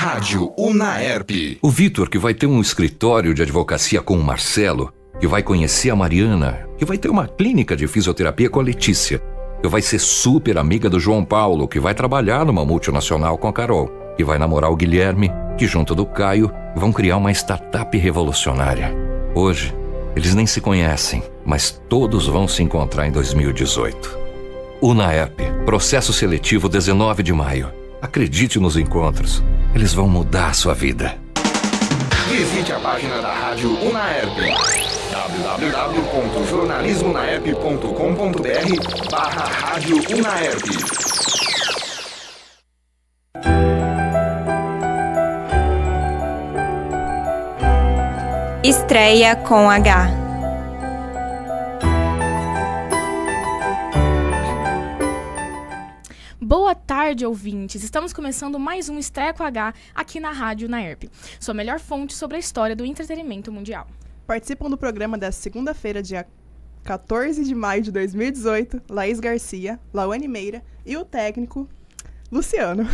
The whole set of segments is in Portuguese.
Rádio Unaerp. O Vitor, que vai ter um escritório de advocacia com o Marcelo, que vai conhecer a Mariana, que vai ter uma clínica de fisioterapia com a Letícia, que vai ser super amiga do João Paulo, que vai trabalhar numa multinacional com a Carol, que vai namorar o Guilherme, que junto do Caio vão criar uma startup revolucionária. Hoje, eles nem se conhecem, mas todos vão se encontrar em 2018. Unaerp, processo seletivo 19 de maio. Acredite nos encontros, eles vão mudar a sua vida. Visite a página da Rádio Unaerp, www.jornalismonaerp.com.br/Rádio Unaerp. Estreia com H. Boa tarde, ouvintes! Estamos começando mais um Estreia com H aqui na Rádio Unaerp, sua melhor fonte sobre a história do entretenimento mundial. Participam do programa desta segunda-feira, dia 14 de maio de 2018, Laís Garcia, Lawane Meira e o técnico Luciano.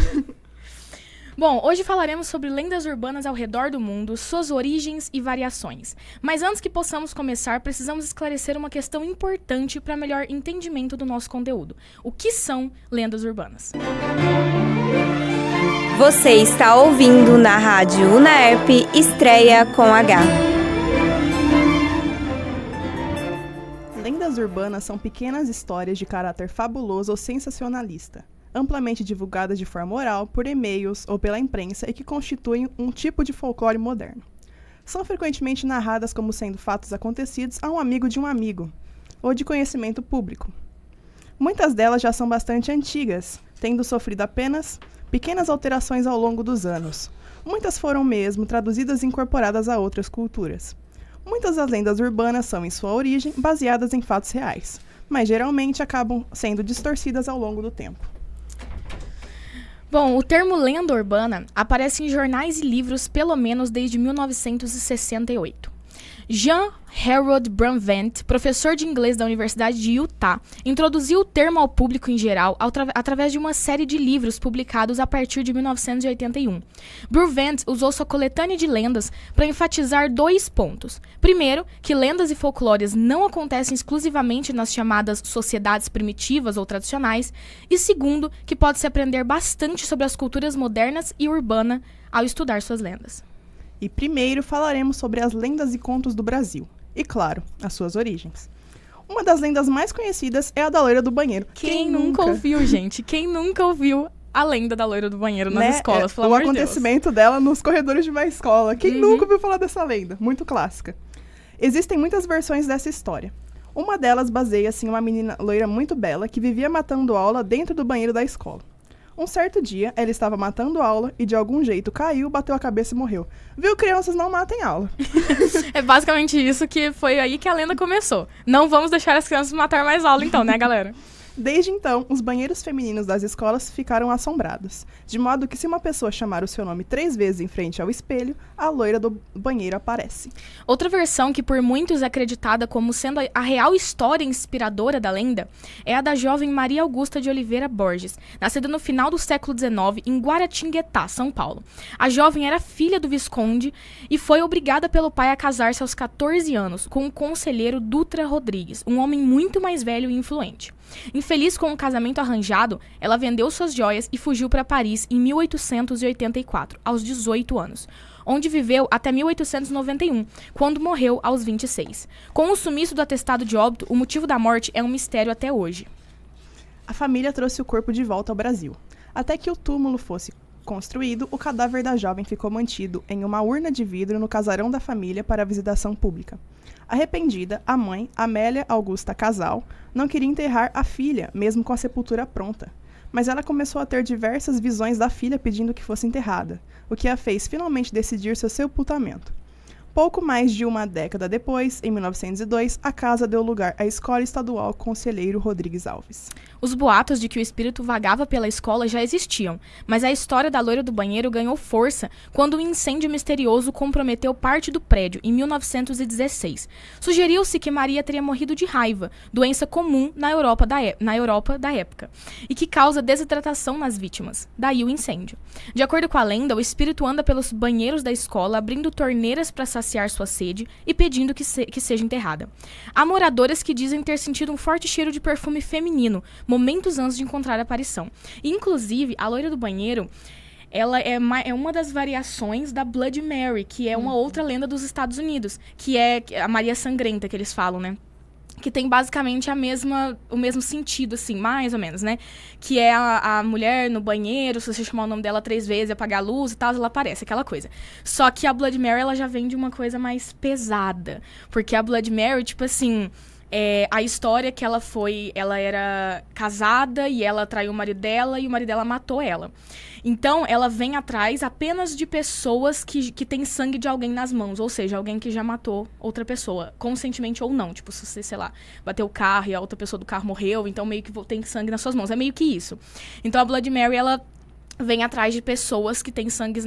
Bom, hoje falaremos sobre lendas urbanas ao redor do mundo, suas origens e variações. Mas antes que possamos começar, precisamos esclarecer uma questão importante para melhor entendimento do nosso conteúdo. O que são lendas urbanas? Você está ouvindo na Rádio Unaerp Estreia com H. Lendas urbanas são pequenas histórias de caráter fabuloso ou sensacionalista, amplamente divulgadas de forma oral, por e-mails ou pela imprensa e que constituem um tipo de folclore moderno. São frequentemente narradas como sendo fatos acontecidos a um amigo de um amigo, ou de conhecimento público. Muitas delas já são bastante antigas, tendo sofrido apenas pequenas alterações ao longo dos anos. Muitas foram mesmo traduzidas e incorporadas a outras culturas. Muitas das lendas urbanas são, em sua origem, baseadas em fatos reais, mas geralmente acabam sendo distorcidas ao longo do tempo. Bom, o termo lenda urbana aparece em jornais e livros pelo menos desde 1968. Jean Harold Brandvent, professor de inglês da Universidade de Utah, introduziu o termo ao público em geral através de uma série de livros publicados a partir de 1981. Brandvent usou sua coletânea de lendas para enfatizar dois pontos. Primeiro, que lendas e folclores não acontecem exclusivamente nas chamadas sociedades primitivas ou tradicionais. E segundo, que pode-se aprender bastante sobre as culturas modernas e urbanas ao estudar suas lendas. E primeiro falaremos sobre as lendas e contos do Brasil. E, claro, as suas origens. Uma das lendas mais conhecidas é a da loira do banheiro. Quem nunca ouviu, gente? Quem nunca ouviu a lenda da loira do banheiro nas escolas, pelo amor de Deus? O acontecimento dela nos corredores de uma escola. Quem nunca ouviu falar dessa lenda? Muito clássica. Existem muitas versões dessa história. Uma delas baseia-se em uma menina loira muito bela que vivia matando aula dentro do banheiro da escola. Um certo dia, ela estava matando aula e de algum jeito caiu, bateu a cabeça e morreu. Viu, crianças, não matem aula. É basicamente isso que foi aí que a lenda começou. Não vamos deixar as crianças matar mais aula então, né, galera? Desde então, os banheiros femininos das escolas ficaram assombrados, de modo que se uma pessoa chamar o seu nome 3 vezes em frente ao espelho, a loira do banheiro aparece. Outra versão que por muitos é acreditada como sendo a real história inspiradora da lenda é a da jovem Maria Augusta de Oliveira Borges, nascida no final do século XIX em Guaratinguetá, São Paulo. A jovem era filha do Visconde e foi obrigada pelo pai a casar-se aos 14 anos com o conselheiro Dutra Rodrigues, um homem muito mais velho e influente. Infeliz com o casamento arranjado, ela vendeu suas joias e fugiu para Paris em 1884, aos 18 anos, onde viveu até 1891, quando morreu aos 26. Com o sumiço do atestado de óbito, o motivo da morte é um mistério até hoje. A família trouxe o corpo de volta ao Brasil. Até que o túmulo fosse construído, o cadáver da jovem ficou mantido em uma urna de vidro no casarão da família para visitação pública. Arrependida, a mãe, Amélia Augusta Casal, não queria enterrar a filha, mesmo com a sepultura pronta. Mas ela começou a ter diversas visões da filha pedindo que fosse enterrada, o que a fez finalmente decidir seu sepultamento. Pouco mais de uma década depois, em 1902, a casa deu lugar à Escola Estadual Conselheiro Rodrigues Alves. Os boatos de que o espírito vagava pela escola já existiam, mas a história da loira do banheiro ganhou força quando um incêndio misterioso comprometeu parte do prédio, em 1916. Sugeriu-se que Maria teria morrido de raiva, doença comum na Europa da época, e que causa desidratação nas vítimas. Daí o incêndio. De acordo com a lenda, o espírito anda pelos banheiros da escola, abrindo torneiras para saciar sua sede e pedindo que seja enterrada. Há moradoras que dizem ter sentido um forte cheiro de perfume feminino, momentos antes de encontrar a aparição. E, inclusive, a loira do banheiro, ela é uma das variações da Blood Mary, que é uma outra lenda dos Estados Unidos, que é a Maria Sangrenta, que eles falam, né? Que tem basicamente o mesmo sentido, assim, mais ou menos, né? Que é a mulher no banheiro, se você chamar o nome dela 3 vezes, apagar a luz e tal, ela aparece, aquela coisa. Só que a Blood Mary, ela já vem de uma coisa mais pesada. Porque a Blood Mary, tipo assim... a história que ela era casada e ela traiu o marido dela e o marido dela matou ela. Então, ela vem atrás apenas de pessoas que têm sangue de alguém nas mãos, ou seja, alguém que já matou outra pessoa, conscientemente ou não. Tipo, se você, sei lá, bateu o carro e a outra pessoa do carro morreu, então meio que tem sangue nas suas mãos. É meio que isso. Então, a Blood Mary, ela vem atrás de pessoas que têm sangue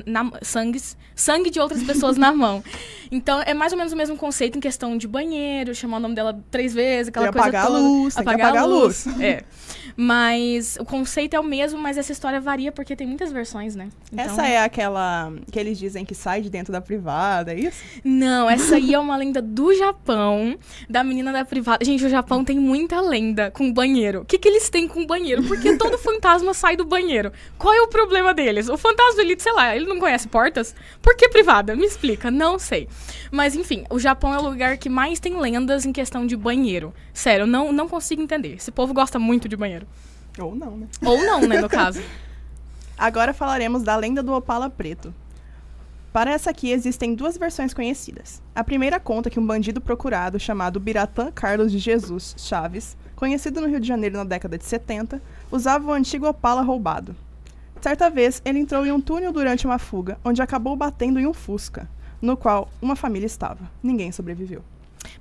de outras pessoas na mão. Então, é mais ou menos o mesmo conceito em questão de banheiro, chamar o nome dela 3 vezes, aquela coisa toda. Apagar a luz. É. Mas o conceito é o mesmo, mas essa história varia porque tem muitas versões, né? Então... Essa é aquela que eles dizem que sai de dentro da privada, é isso? Não, essa aí é uma lenda do Japão, da menina da privada. Gente, o Japão tem muita lenda com banheiro. O que eles têm com banheiro? Porque todo fantasma sai do banheiro. Qual é o problema deles? O fantasma, ele, sei lá, ele não conhece portas? Por que privada? Me explica, não sei. Mas, enfim, o Japão é o lugar que mais tem lendas em questão de banheiro. Sério, eu não consigo entender. Esse povo gosta muito de banheiro. Ou não, né? Ou não, né, no caso. Agora falaremos da lenda do Opala Preto. Para essa aqui existem 2 versões conhecidas. A primeira conta que um bandido procurado chamado Biratã Carlos de Jesus Chaves, conhecido no Rio de Janeiro na década de 70, usava o antigo Opala roubado. Certa vez, ele entrou em um túnel durante uma fuga, onde acabou batendo em um Fusca, no qual uma família estava. Ninguém sobreviveu.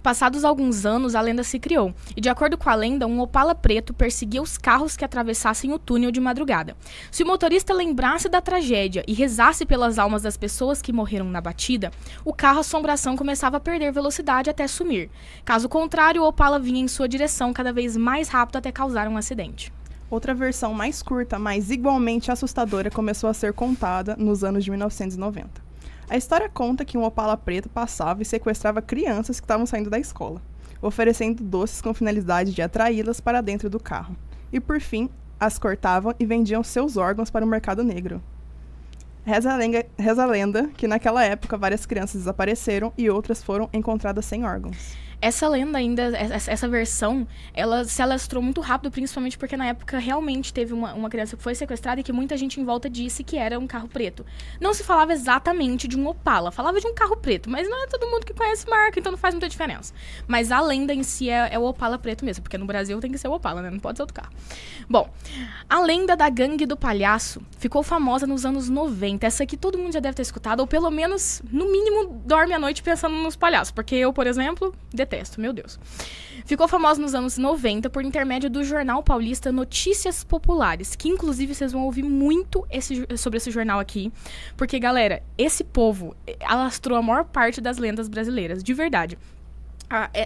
Passados alguns anos, a lenda se criou, e de acordo com a lenda, um Opala preto perseguia os carros que atravessassem o túnel de madrugada. Se o motorista lembrasse da tragédia e rezasse pelas almas das pessoas que morreram na batida, o carro assombração começava a perder velocidade até sumir. Caso contrário, o Opala vinha em sua direção cada vez mais rápido até causar um acidente. Outra versão mais curta, mas igualmente assustadora, começou a ser contada nos anos de 1990. A história conta que um Opala preto passava e sequestrava crianças que estavam saindo da escola, oferecendo doces com finalidade de atraí-las para dentro do carro. E, por fim, as cortavam e vendiam seus órgãos para o mercado negro. Reza a lenda que naquela época várias crianças desapareceram e outras foram encontradas sem órgãos. Essa lenda ainda, essa versão, ela se alastrou muito rápido, principalmente porque na época realmente teve uma criança que foi sequestrada e que muita gente em volta disse que era um carro preto. Não se falava exatamente de um Opala, falava de um carro preto, mas não é todo mundo que conhece marca, então não faz muita diferença. Mas a lenda em si é o Opala preto mesmo, porque no Brasil tem que ser o Opala, né? Não pode ser outro carro. Bom, a lenda da gangue do palhaço ficou famosa nos anos 90. Essa aqui todo mundo já deve ter escutado, ou pelo menos, no mínimo, dorme à noite pensando nos palhaços, porque eu, por exemplo, detesto, meu Deus. Ficou famosa nos anos 90 por intermédio do jornal paulista Notícias Populares, que inclusive vocês vão ouvir muito sobre esse jornal aqui, porque, galera, esse povo alastrou a maior parte das lendas brasileiras, de verdade.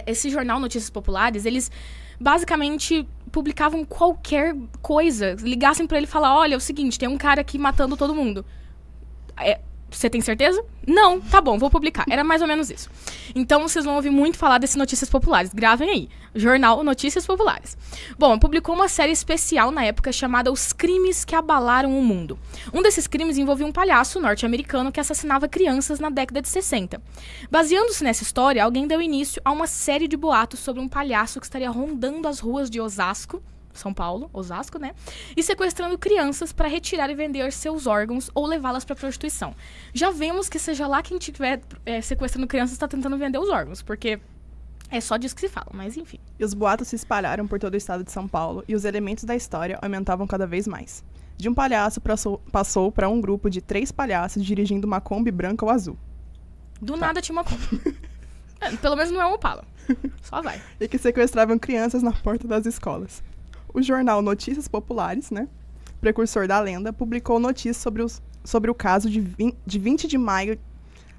Esse jornal Notícias Populares, eles basicamente publicavam qualquer coisa, ligassem pra ele e falar, olha, é o seguinte, tem um cara aqui matando todo mundo. Você tem certeza? Não, tá bom, vou publicar. Era mais ou menos isso. Então, vocês vão ouvir muito falar desse Notícias Populares. Gravem aí. Jornal Notícias Populares. Bom, publicou uma série especial na época chamada Os Crimes que Abalaram o Mundo. Um desses crimes envolvia um palhaço norte-americano que assassinava crianças na década de 60. Baseando-se nessa história, alguém deu início a uma série de boatos sobre um palhaço que estaria rondando as ruas de Osasco, São Paulo, Osasco, né? E sequestrando crianças para retirar e vender seus órgãos ou levá-las para prostituição. Já vemos que seja lá quem estiver sequestrando crianças está tentando vender os órgãos, porque é só disso que se fala, mas enfim. E os boatos se espalharam por todo o estado de São Paulo e os elementos da história aumentavam cada vez mais. De um palhaço passou para um grupo de 3 palhaços dirigindo uma Kombi branca ou azul. Do nada tinha uma Kombi. Pelo menos não é um Opala. Só vai. E que sequestravam crianças na porta das escolas. O jornal Notícias Populares, né, precursor da lenda, publicou notícias sobre o caso de 20 de maio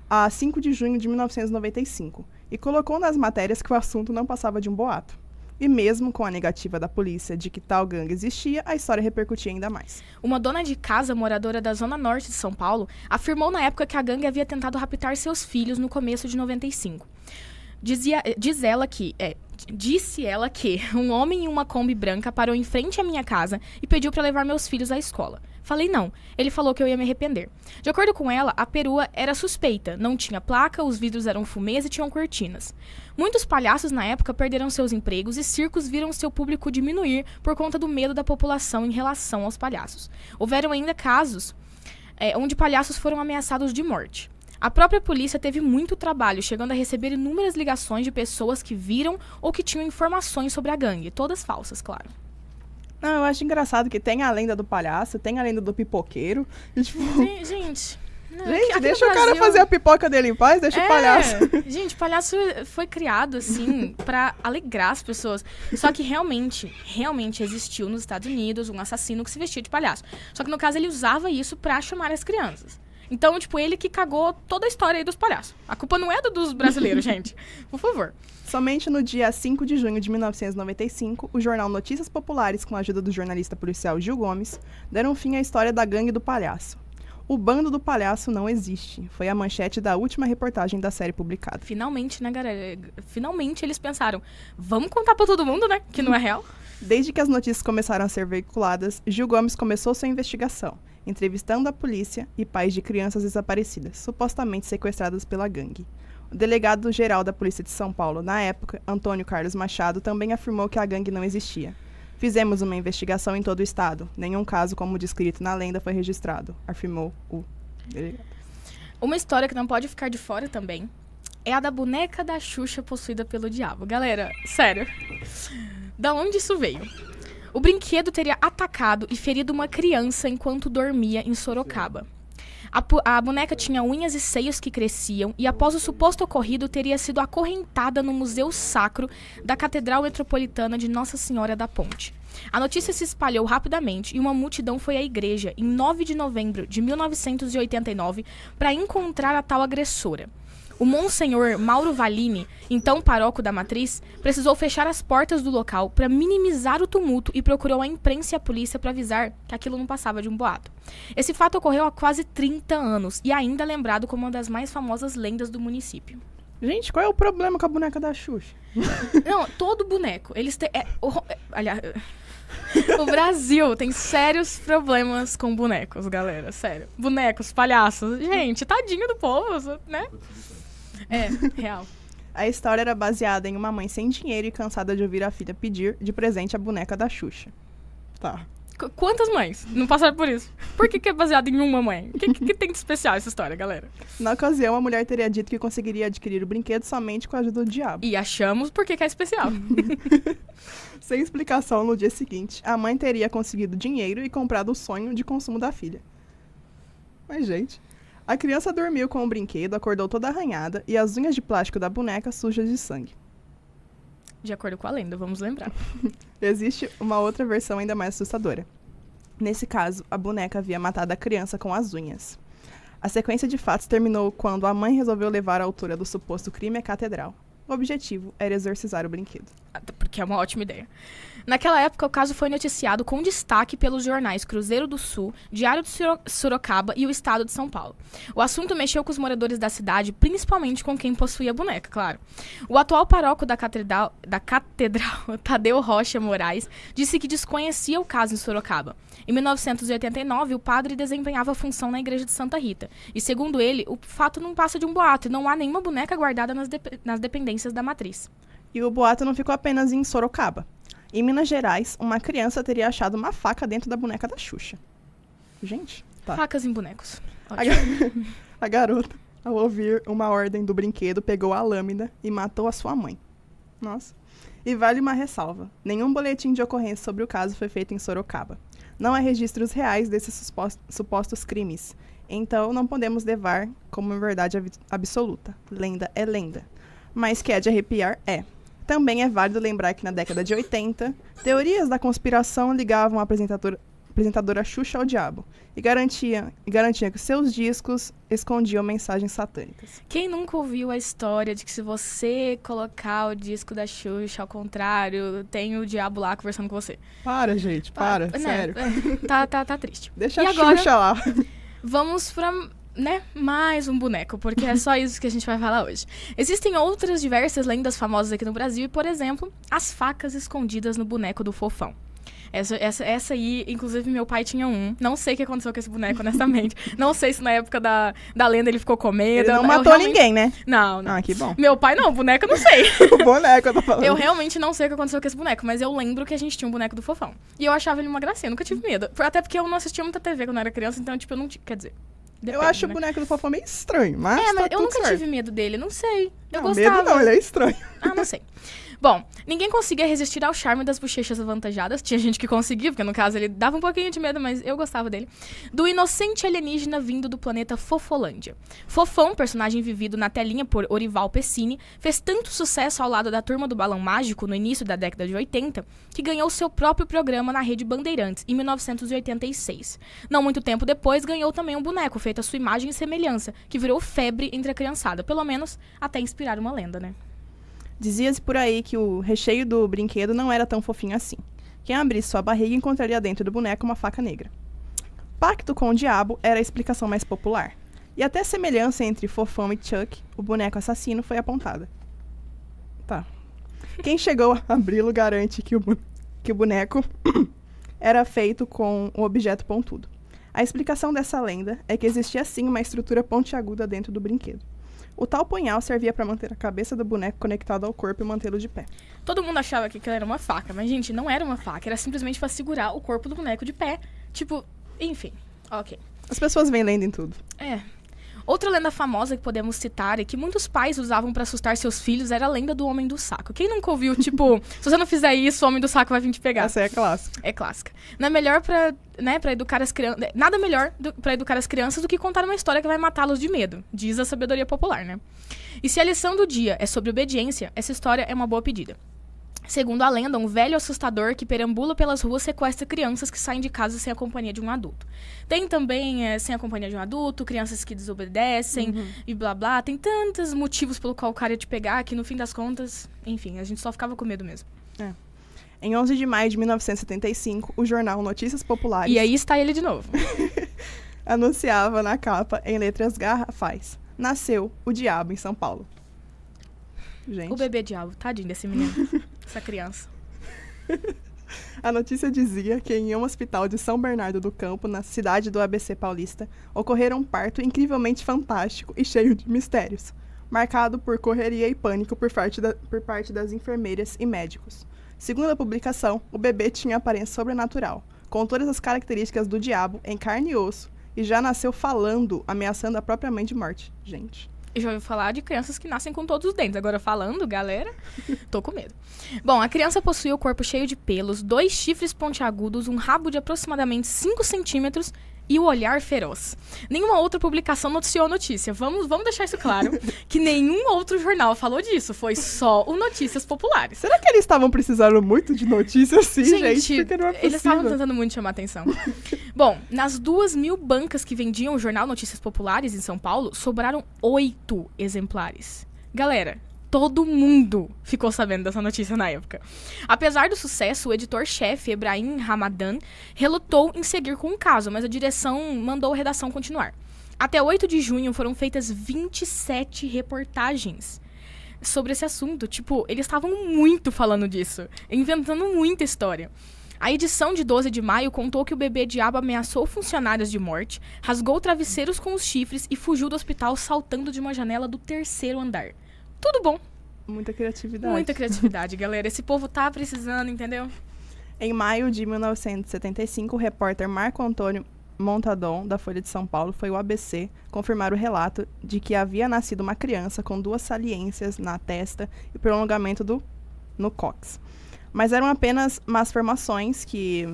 a 5 de junho de 1995 e colocou nas matérias que o assunto não passava de um boato. E mesmo com a negativa da polícia de que tal gangue existia, a história repercutia ainda mais. Uma dona de casa, moradora da zona norte de São Paulo, afirmou na época que a gangue havia tentado raptar seus filhos no começo de 95. Disse ela que um homem em uma Kombi branca parou em frente à minha casa e pediu para levar meus filhos à escola. Falei não. Ele falou que eu ia me arrepender. De acordo com ela, a perua era suspeita, não tinha placa, os vidros eram fumês e tinham cortinas. Muitos palhaços na época perderam seus empregos e circos viram seu público diminuir por conta do medo da população em relação aos palhaços. Houveram ainda casos onde palhaços foram ameaçados de morte. A própria polícia teve muito trabalho, chegando a receber inúmeras ligações de pessoas que viram ou que tinham informações sobre a gangue, todas falsas, claro. Não, eu acho engraçado que tem a lenda do palhaço, tem a lenda do pipoqueiro. E, tipo... Gente, deixa o cara fazer a pipoca dele em paz, deixa o palhaço. Gente, palhaço foi criado, assim, pra alegrar as pessoas. Só que realmente existiu nos Estados Unidos um assassino que se vestia de palhaço. Só que no caso ele usava isso pra chamar as crianças. Então, tipo, ele que cagou toda a história aí dos palhaços. A culpa não é dos brasileiros, gente. Por favor. Somente no dia 5 de junho de 1995, o jornal Notícias Populares, com a ajuda do jornalista policial Gil Gomes, deram fim à história da gangue do palhaço. O bando do palhaço não existe. Foi a manchete da última reportagem da série publicada. Finalmente, né, galera? Finalmente eles pensaram, vamos contar pra todo mundo, né, que não é real? Desde que as notícias começaram a ser veiculadas, Gil Gomes começou sua investigação, entrevistando a polícia e pais de crianças desaparecidas, supostamente sequestradas pela gangue. O delegado-geral da Polícia de São Paulo, na época, Antônio Carlos Machado, também afirmou que a gangue não existia. Fizemos uma investigação em todo o estado. Nenhum caso, como descrito na lenda, foi registrado, afirmou o delegado. Uma história que não pode ficar de fora também é a da boneca da Xuxa possuída pelo diabo. Galera, sério, da onde isso veio? O brinquedo teria atacado e ferido uma criança enquanto dormia em Sorocaba. A boneca tinha unhas e seios que cresciam e, após o suposto ocorrido, teria sido acorrentada no Museu Sacro da Catedral Metropolitana de Nossa Senhora da Ponte. A notícia se espalhou rapidamente e uma multidão foi à igreja em 9 de novembro de 1989 para encontrar a tal agressora. O Monsenhor Mauro Valini, então paróquio da Matriz, precisou fechar as portas do local para minimizar o tumulto e procurou a imprensa e a polícia para avisar que aquilo não passava de um boato. Esse fato ocorreu há quase 30 anos e ainda é lembrado como uma das mais famosas lendas do município. Gente, qual é o problema com a boneca da Xuxa? Não, todo boneco. Eles têm... aliás... O Brasil tem sérios problemas com bonecos, galera. Sério. Bonecos, palhaços. Gente, tadinho do povo, né? É, real. A história era baseada em uma mãe sem dinheiro e cansada de ouvir a filha pedir de presente a boneca da Xuxa. Tá. Quantas mães não passaram por isso? Por que é baseado em uma mãe? O que tem de especial essa história, galera? Na ocasião, a mulher teria dito que conseguiria adquirir o brinquedo somente com a ajuda do diabo. E achamos por que é especial. Sem explicação, no dia seguinte, a mãe teria conseguido dinheiro e comprado o sonho de consumo da filha. Mas, gente... A criança dormiu com o brinquedo, acordou toda arranhada e as unhas de plástico da boneca sujas de sangue. De acordo com a lenda, vamos lembrar. Existe uma outra versão ainda mais assustadora. Nesse caso, a boneca havia matado a criança com as unhas. A sequência de fatos terminou quando a mãe resolveu levar a autora do suposto crime à catedral. O objetivo era exorcizar o brinquedo. Porque é uma ótima ideia. Naquela época, o caso foi noticiado com destaque pelos jornais Cruzeiro do Sul, Diário de Sorocaba e o Estado de São Paulo. O assunto mexeu com os moradores da cidade, principalmente com quem possuía a boneca, claro. O atual paróquio da catedral, Tadeu Rocha Moraes, disse que desconhecia o caso em Sorocaba. Em 1989, o padre desempenhava a função na igreja de Santa Rita. E, segundo ele, o fato não passa de um boato e não há nenhuma boneca guardada nas dependências da matriz. E o boato não ficou apenas em Sorocaba. Em Minas Gerais, uma criança teria achado uma faca dentro da boneca da Xuxa. Gente, tá. Facas em bonecos. A garota, ao ouvir uma ordem do brinquedo, pegou a lâmina e matou a sua mãe. Nossa. E vale uma ressalva. Nenhum boletim de ocorrência sobre o caso foi feito em Sorocaba. Não há registros reais desses supostos crimes. Então, não podemos levar como verdade absoluta. Lenda é lenda. Mas que é de arrepiar, é. Também é válido lembrar que na década de 80, teorias da conspiração ligavam a apresentadora Xuxa ao diabo e garantia que seus discos escondiam mensagens satânicas. Quem nunca ouviu a história de que se você colocar o disco da Xuxa ao contrário, tem o diabo lá conversando com você? Para, gente, para, Né? sério. Tá triste. Deixa E a agora, Xuxa lá. vamos pra, mais um boneco, porque é só isso que a gente vai falar hoje. Existem outras diversas lendas famosas aqui no Brasil e, por exemplo, as facas escondidas no boneco do Fofão. Essa aí, inclusive, meu pai tinha um. Não sei o que aconteceu com esse boneco, honestamente. Não sei se na época da lenda ele ficou com medo. Ele não matou ninguém, né? Não. Ah, que bom. Meu pai não, boneco eu não sei. O boneco, eu tô falando. Eu realmente não sei o que aconteceu com esse boneco, mas eu lembro que a gente tinha um boneco do Fofão. E eu achava ele uma gracinha, nunca tive medo. Até porque eu não assistia muita TV quando eu era criança, então, tipo, eu não tinha... Quer dizer... Eu depende, acho né? o boneco do Fofão meio estranho, mas mas tá eu tudo nunca certo. tive medo dele, não sei. Eu Não, gostava. medo não, ele é estranho. Ah, não sei. Bom, ninguém conseguia resistir ao charme das bochechas avantajadas. Tinha gente que conseguia, porque no caso ele dava um pouquinho de medo, mas eu gostava dele. Do inocente alienígena vindo do planeta Fofolândia. Fofão, personagem vivido na telinha por Orival Pessini, fez tanto sucesso ao lado da Turma do Balão Mágico no início da década de 80, que ganhou seu próprio programa na Rede Bandeirantes, em 1986. Não muito tempo depois, ganhou também um boneco feito à sua imagem e semelhança, que virou febre entre a criançada, pelo menos até inspirar uma lenda, né? Dizia-se por aí que o recheio do brinquedo não era tão fofinho assim. Quem abrisse sua barriga encontraria dentro do boneco uma faca negra. Pacto com o diabo era a explicação mais popular. E até a semelhança entre Fofão e Chuck, o boneco assassino, foi apontada. Tá. Quem chegou a abri-lo garante que o boneco era feito com um objeto pontudo. A explicação dessa lenda é que existia sim uma estrutura pontiaguda dentro do brinquedo. O tal punhal servia para manter a cabeça do boneco conectada ao corpo e mantê-lo de pé. Todo mundo achava que aquilo era uma faca, mas, gente, não era uma faca. Era simplesmente pra segurar o corpo do boneco de pé. Tipo, enfim, ok. As pessoas veem lenda em tudo. É. Outra lenda famosa que podemos citar e que muitos pais usavam pra assustar seus filhos era a lenda do Homem do Saco. Quem nunca ouviu, tipo, se você não fizer isso, o Homem do Saco vai vir te pegar? Essa é clássica. É clássica. Não é melhor pra educar as crianças... Nada melhor pra educar as crianças do que contar uma história que vai matá-los de medo, diz a sabedoria popular, né? E se a lição do dia é sobre obediência, essa história é uma boa pedida. Segundo a lenda, um velho assustador que perambula pelas ruas sequestra crianças que saem de casa sem a companhia de um adulto. Tem também, sem a companhia de um adulto, crianças que desobedecem e blá blá. Tem tantos motivos pelo qual o cara ia te pegar que, no fim das contas, enfim, a gente só ficava com medo mesmo. É. Em 11 de maio de 1975, o jornal Notícias Populares... E aí está ele de novo. anunciava na capa, em letras garrafais: nasceu o diabo em São Paulo. Gente. O bebê diabo, tadinho desse menino, essa criança. A notícia dizia que em um hospital de São Bernardo do Campo, na cidade do ABC paulista, ocorrera um parto incrivelmente fantástico e cheio de mistérios, marcado por correria e pânico por parte das enfermeiras e médicos. Segundo a publicação, o bebê tinha aparência sobrenatural, com todas as características do diabo em carne e osso, e já nasceu falando, ameaçando a própria mãe de morte. Gente. Eu já ouvi falar de crianças que nascem com todos os dentes. Agora falando, galera, tô com medo. Bom, a criança possuía o corpo cheio de pelos, 2 chifres pontiagudos, um rabo de aproximadamente 5 centímetros e o olhar feroz. Nenhuma outra publicação noticiou a notícia. Vamos deixar isso claro, que nenhum outro jornal falou disso. Foi só o Notícias Populares. Será que eles estavam precisando muito de notícias assim, gente? Porque não é possível. Eles estavam tentando muito chamar atenção. Bom, nas 2.000 bancas que vendiam o jornal Notícias Populares em São Paulo, sobraram 8 exemplares. Galera, todo mundo ficou sabendo dessa notícia na época. Apesar do sucesso, o editor-chefe, Ebrahim Ramadan, relutou em seguir com o caso, mas a direção mandou a redação continuar. Até 8 de junho foram feitas 27 reportagens sobre esse assunto. Tipo, eles estavam muito falando disso, inventando muita história. A edição de 12 de maio contou que o bebê diabo ameaçou funcionários de morte, rasgou travesseiros com os chifres e fugiu do hospital saltando de uma janela do 3º andar. Tudo bom. Muita criatividade. Muita criatividade, galera. Esse povo tá precisando, entendeu? Em maio de 1975, o repórter Marco Antônio Montadon, da Folha de São Paulo, foi ao ABC confirmar o relato de que havia nascido uma criança com 2 saliências na testa e prolongamento no cóccix. Mas eram apenas malformações que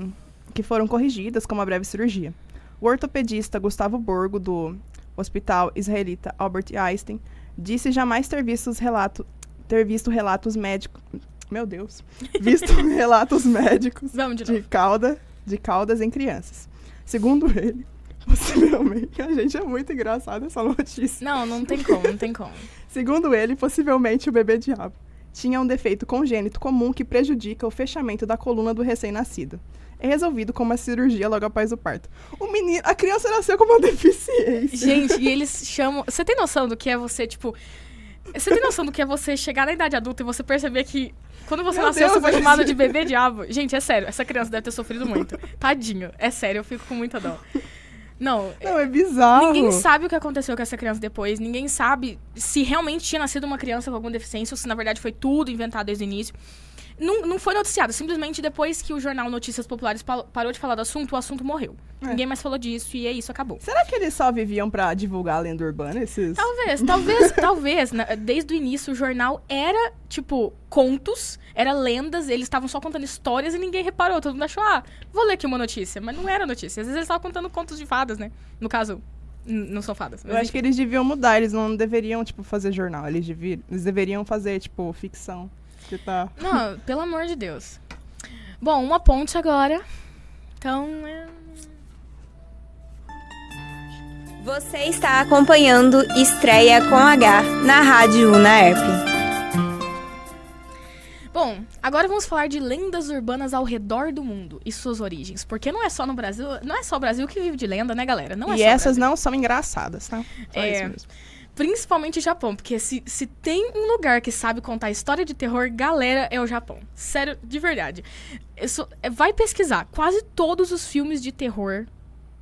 foram corrigidas com uma breve cirurgia. O ortopedista Gustavo Borgo, do Hospital Israelita Albert Einstein, disse jamais ter visto relatos médicos... Meu Deus. Visto relatos médicos Vamos de novo. de caudas em crianças. Segundo ele, possivelmente... A gente é muito engraçado essa notícia. Não tem como, não tem como. Segundo ele, possivelmente o bebê diabo tinha um defeito congênito comum que prejudica o fechamento da coluna do recém-nascido. É resolvido com uma cirurgia logo após o parto. A criança nasceu com uma deficiência. Gente, e eles chamam... Você tem noção do que é você, tipo... Você tem noção do que é você chegar na idade adulta e você perceber que quando você nasceu, você foi chamada de bebê diabo? Gente, é sério, essa criança deve ter sofrido muito. Tadinho, é sério, eu fico com muita dó. Não, é bizarro. Ninguém sabe o que aconteceu com essa criança depois. Ninguém sabe se realmente tinha nascido uma criança com alguma deficiência ou se, na verdade, foi tudo inventado desde o início. Não foi noticiado. Simplesmente depois que o jornal Notícias Populares parou de falar do assunto, o assunto morreu. Ninguém mais falou disso e é isso, acabou. Será que eles só viviam pra divulgar a lenda urbana? Talvez. Desde o início, o jornal era, tipo, contos, era lendas, eles estavam só contando histórias e ninguém reparou. Todo mundo achou, vou ler aqui uma notícia. Mas não era notícia. Às vezes eles estavam contando contos de fadas, né? No caso, não são fadas. Eu acho que eles deviam mudar. Eles não deveriam, tipo, fazer jornal. Eles deveriam fazer, tipo, ficção. Que tá... Não, pelo amor de Deus. Bom, uma ponte agora. Então, Você está acompanhando Estreia com H na Rádio UNAERP. Bom, agora vamos falar de lendas urbanas ao redor do mundo e suas origens. Porque não é só no Brasil, não é só o Brasil que vive de lenda, né, galera? Não é e só essas não são engraçadas, tá? É isso mesmo. Principalmente o Japão, porque se tem um lugar que sabe contar história de terror, galera, é o Japão. Sério, de verdade. Vai pesquisar. Quase todos os filmes de terror,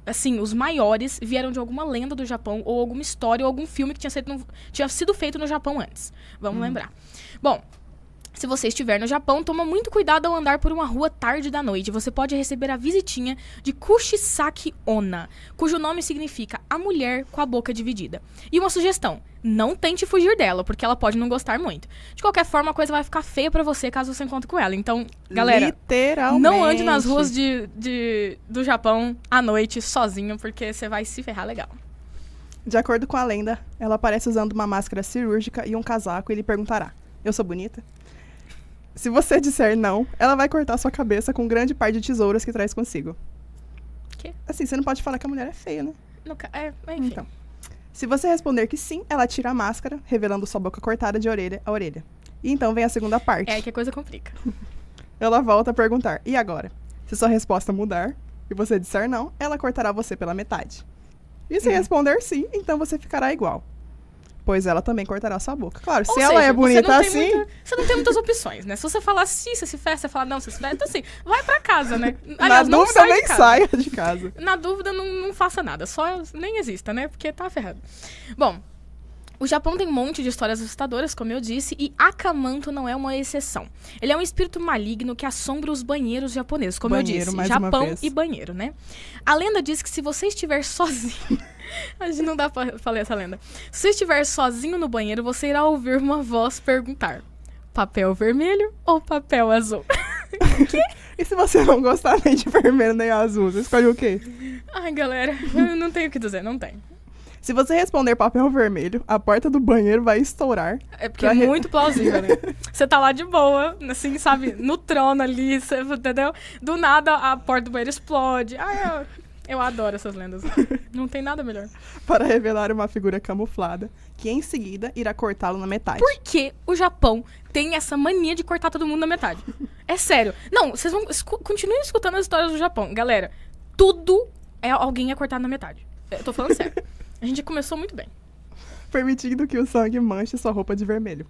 assim, os maiores, vieram de alguma lenda do Japão, ou alguma história, ou algum filme que tinha sido feito no Japão antes. Vamos lembrar. Bom, se você estiver no Japão, toma muito cuidado ao andar por uma rua tarde da noite. Você pode receber a visitinha de Kushisaki Onna, cujo nome significa a mulher com a boca dividida. E uma sugestão, não tente fugir dela, porque ela pode não gostar muito. De qualquer forma, a coisa vai ficar feia pra você caso você encontre com ela. Então, galera, literalmente, não ande nas ruas do Japão à noite sozinho, porque você vai se ferrar legal. De acordo com a lenda, ela aparece usando uma máscara cirúrgica e um casaco e lhe perguntará, eu sou bonita? Se você disser não, ela vai cortar sua cabeça com um grande par de tesouras que traz consigo. Quê? Assim, você não pode falar que a mulher é feia, né? Enfim. Então, se você responder que sim, ela tira a máscara, revelando sua boca cortada de orelha a orelha. E então vem a segunda parte. É aí que a coisa complica. Ela volta a perguntar, e agora? Se sua resposta mudar e você disser não, ela cortará você pela metade. E se responder sim, então você ficará igual. Pois ela também cortará sua boca. Claro, Ou se seja, ela é bonita assim... Você não tem muitas opções, né? Se você falar sim, você se fecha, você fala não, você se fecha, então assim, vai pra casa, né? Aliás, na dúvida, nem saia de casa. Na dúvida, não faça nada. Só nem exista, né? Porque tá ferrado. Bom, o Japão tem um monte de histórias assustadoras, como eu disse, e Akamanto não é uma exceção. Ele é um espírito maligno que assombra os banheiros japoneses, como eu disse. Japão e banheiro, né? A lenda diz que se você estiver sozinho... A gente não dá pra ler essa lenda. Se você estiver sozinho no banheiro, você irá ouvir uma voz perguntar: papel vermelho ou papel azul? E se você não gostar nem de vermelho nem azul, você escolhe o quê? Ai, galera, eu não tenho o que dizer, não tem. Se você responder papel vermelho, a porta do banheiro vai estourar. É porque é muito plausível, né? Você tá lá de boa, assim, sabe? No trono ali, você, entendeu? Do nada a porta do banheiro explode. Ai, eu adoro essas lendas. Não tem nada melhor. Para revelar uma figura camuflada, que em seguida irá cortá-lo na metade. Por que o Japão tem essa mania de cortar todo mundo na metade? É sério. Não, vocês vão... Continuem escutando as histórias do Japão. Galera, tudo alguém é cortado na metade. Eu tô falando sério. A gente começou muito bem. Permitindo que o sangue manche sua roupa de vermelho.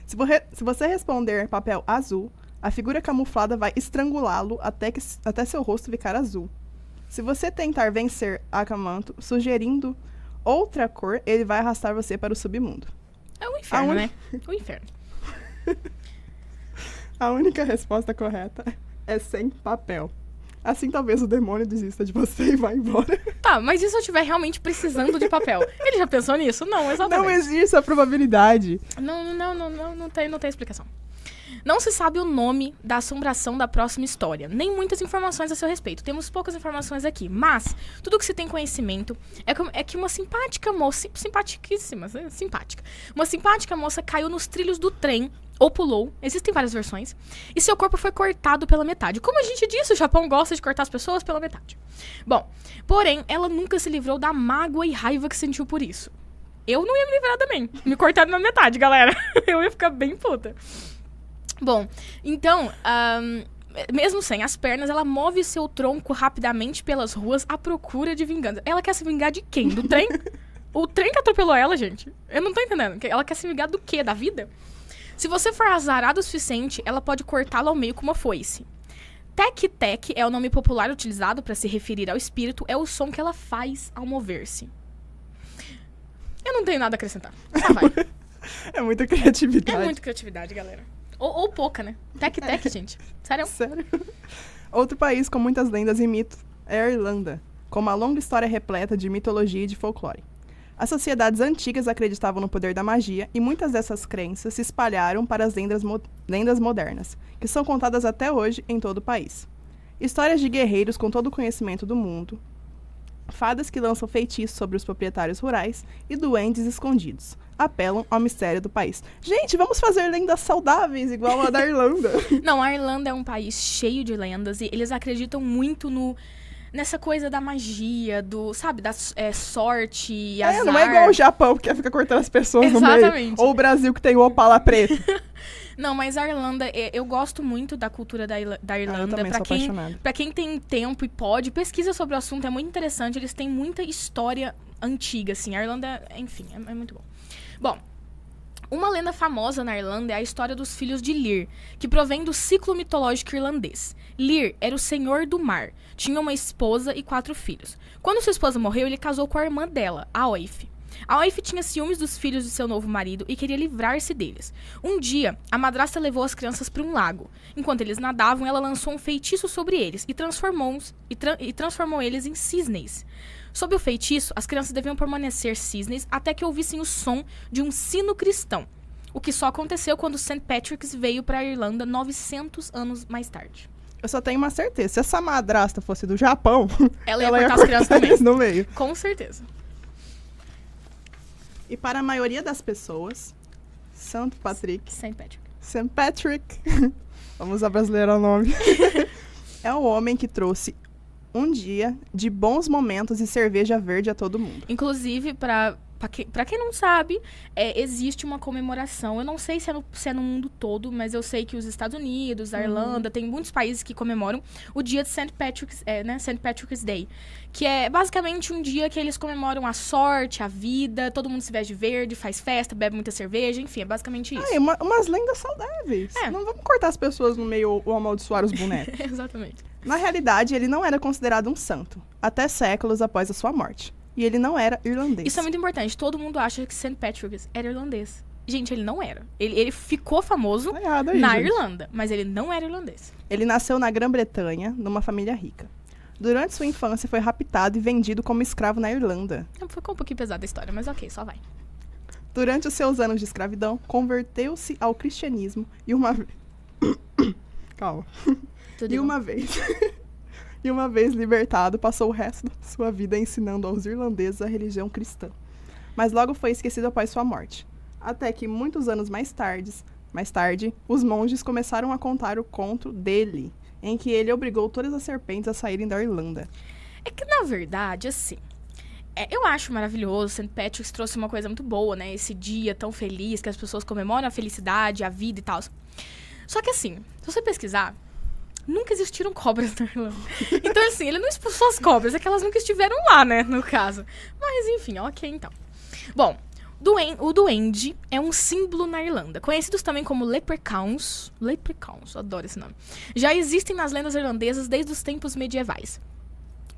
Se você responder papel azul, a figura camuflada vai estrangulá-lo até seu rosto ficar azul. Se você tentar vencer Akamanto sugerindo outra cor, ele vai arrastar você para o submundo. É o inferno, né? O inferno. A única resposta correta é sem papel. Assim talvez o demônio desista de você e vá embora. Tá, mas e se eu estiver realmente precisando de papel? Ele já pensou nisso? Não, exatamente. Não existe a probabilidade. Não tem explicação. Não se sabe o nome da assombração da próxima história, nem muitas informações a seu respeito. Temos poucas informações aqui, mas tudo que se tem conhecimento é que uma simpática moça, simpaticíssima, simpática, uma simpática moça caiu nos trilhos do trem, ou pulou, existem várias versões, e seu corpo foi cortado pela metade. Como a gente disse, o Japão gosta de cortar as pessoas pela metade. Bom, porém, ela nunca se livrou da mágoa e raiva que sentiu por isso. Eu não ia me livrar também. Me cortaram na metade, galera. Eu ia ficar bem puta. Bom, então, mesmo sem as pernas, ela move seu tronco rapidamente pelas ruas à procura de vingança. Ela quer se vingar de quem? Do trem? O trem que atropelou ela, gente? Eu não tô entendendo. Ela quer se vingar do quê? Da vida? Se você for azarado o suficiente, ela pode cortá-lo ao meio com uma foice. Tec-tec é o nome popular utilizado para se referir ao espírito, é o som que ela faz ao mover-se. Eu não tenho nada a acrescentar. Tá, vai. É muita criatividade. É muita criatividade, galera. Ou pouca, né? Tec-tec, gente. Sério? Sério? Outro país com muitas lendas e mitos é a Irlanda, com uma longa história repleta de mitologia e de folclore. As sociedades antigas acreditavam no poder da magia e muitas dessas crenças se espalharam para as lendas modernas, que são contadas até hoje em todo o país. Histórias de guerreiros com todo o conhecimento do mundo, fadas que lançam feitiços sobre os proprietários rurais e duendes escondidos apelam ao mistério do país. Gente, vamos fazer lendas saudáveis igual a da Irlanda. Não, a Irlanda é um país cheio de lendas e eles acreditam muito nessa coisa da magia, sabe, da sorte e azar. Não é igual o Japão, que fica cortando as pessoas no meio. Exatamente. Ou o Brasil, que tem o Opala preto. Não, mas a Irlanda, eu gosto muito da cultura da Irlanda. Eu também sou apaixonada. Pra quem tem tempo e pode, pesquisa sobre o assunto, é muito interessante. Eles têm muita história antiga, assim. A Irlanda, enfim, é muito bom. Bom, uma lenda famosa na Irlanda é a história dos filhos de Lir, que provém do ciclo mitológico irlandês. Lir era o senhor do mar, tinha uma esposa e 4 filhos. Quando sua esposa morreu, ele casou com a irmã dela, a Oife. A Oife tinha ciúmes dos filhos de seu novo marido e queria livrar-se deles. Um dia, a madrasta levou as crianças para um lago. Enquanto eles nadavam, ela lançou um feitiço sobre eles e transformou eles em cisnes. Sob o feitiço, as crianças deviam permanecer cisnes até que ouvissem o som de um sino cristão. O que só aconteceu quando St. Patrick's veio para a Irlanda 900 anos mais tarde. Eu só tenho uma certeza. Se essa madrasta fosse do Japão, ela ia cortar as crianças também. No meio. Com certeza. E para a maioria das pessoas, St. Patrick... St. Patrick. Vamos abrasileirar o nome. É o homem que trouxe um dia de bons momentos e cerveja verde a todo mundo. Inclusive, pra quem não sabe, existe uma comemoração. Eu não sei se é no mundo todo, mas eu sei que os Estados Unidos, a Irlanda, tem muitos países que comemoram o dia de St. Patrick's Day. Que é basicamente um dia que eles comemoram a sorte, a vida, todo mundo se veste de verde, faz festa, bebe muita cerveja, enfim, é basicamente isso. Umas lendas saudáveis. Não vamos cortar as pessoas no meio ou amaldiçoar os bonecos. Exatamente. Na realidade, ele não era considerado um santo, até séculos após a sua morte. E ele não era irlandês. Isso é muito importante. Todo mundo acha que St. Patrick's era irlandês. Gente, ele não era. Ele ficou famoso na Irlanda, mas ele não era irlandês. Ele nasceu na Grã-Bretanha, numa família rica. Durante sua infância, foi raptado e vendido como escravo na Irlanda. Ficou um pouquinho pesada a história, mas ok, só vai. Durante os seus anos de escravidão, converteu-se ao cristianismo e uma vez... Calma. E uma vez libertado, passou o resto da sua vida ensinando aos irlandeses a religião cristã. Mas logo foi esquecido após sua morte. Até que, muitos anos mais tarde, os monges começaram a contar o conto dele, em que ele obrigou todas as serpentes a saírem da Irlanda. É que, na verdade, assim... eu acho maravilhoso, St. Patrick's trouxe uma coisa muito boa, né? Esse dia tão feliz, que as pessoas comemoram a felicidade, a vida e tal. Só que, assim, se você pesquisar... Nunca existiram cobras na Irlanda. Então, assim, ele não expulsou as cobras, é que elas nunca estiveram lá, né, no caso. Mas, enfim, ok, então. Bom, o duende é um símbolo na Irlanda, conhecidos também como leprechauns. Leprechauns, adoro esse nome. Já existem nas lendas irlandesas desde os tempos medievais.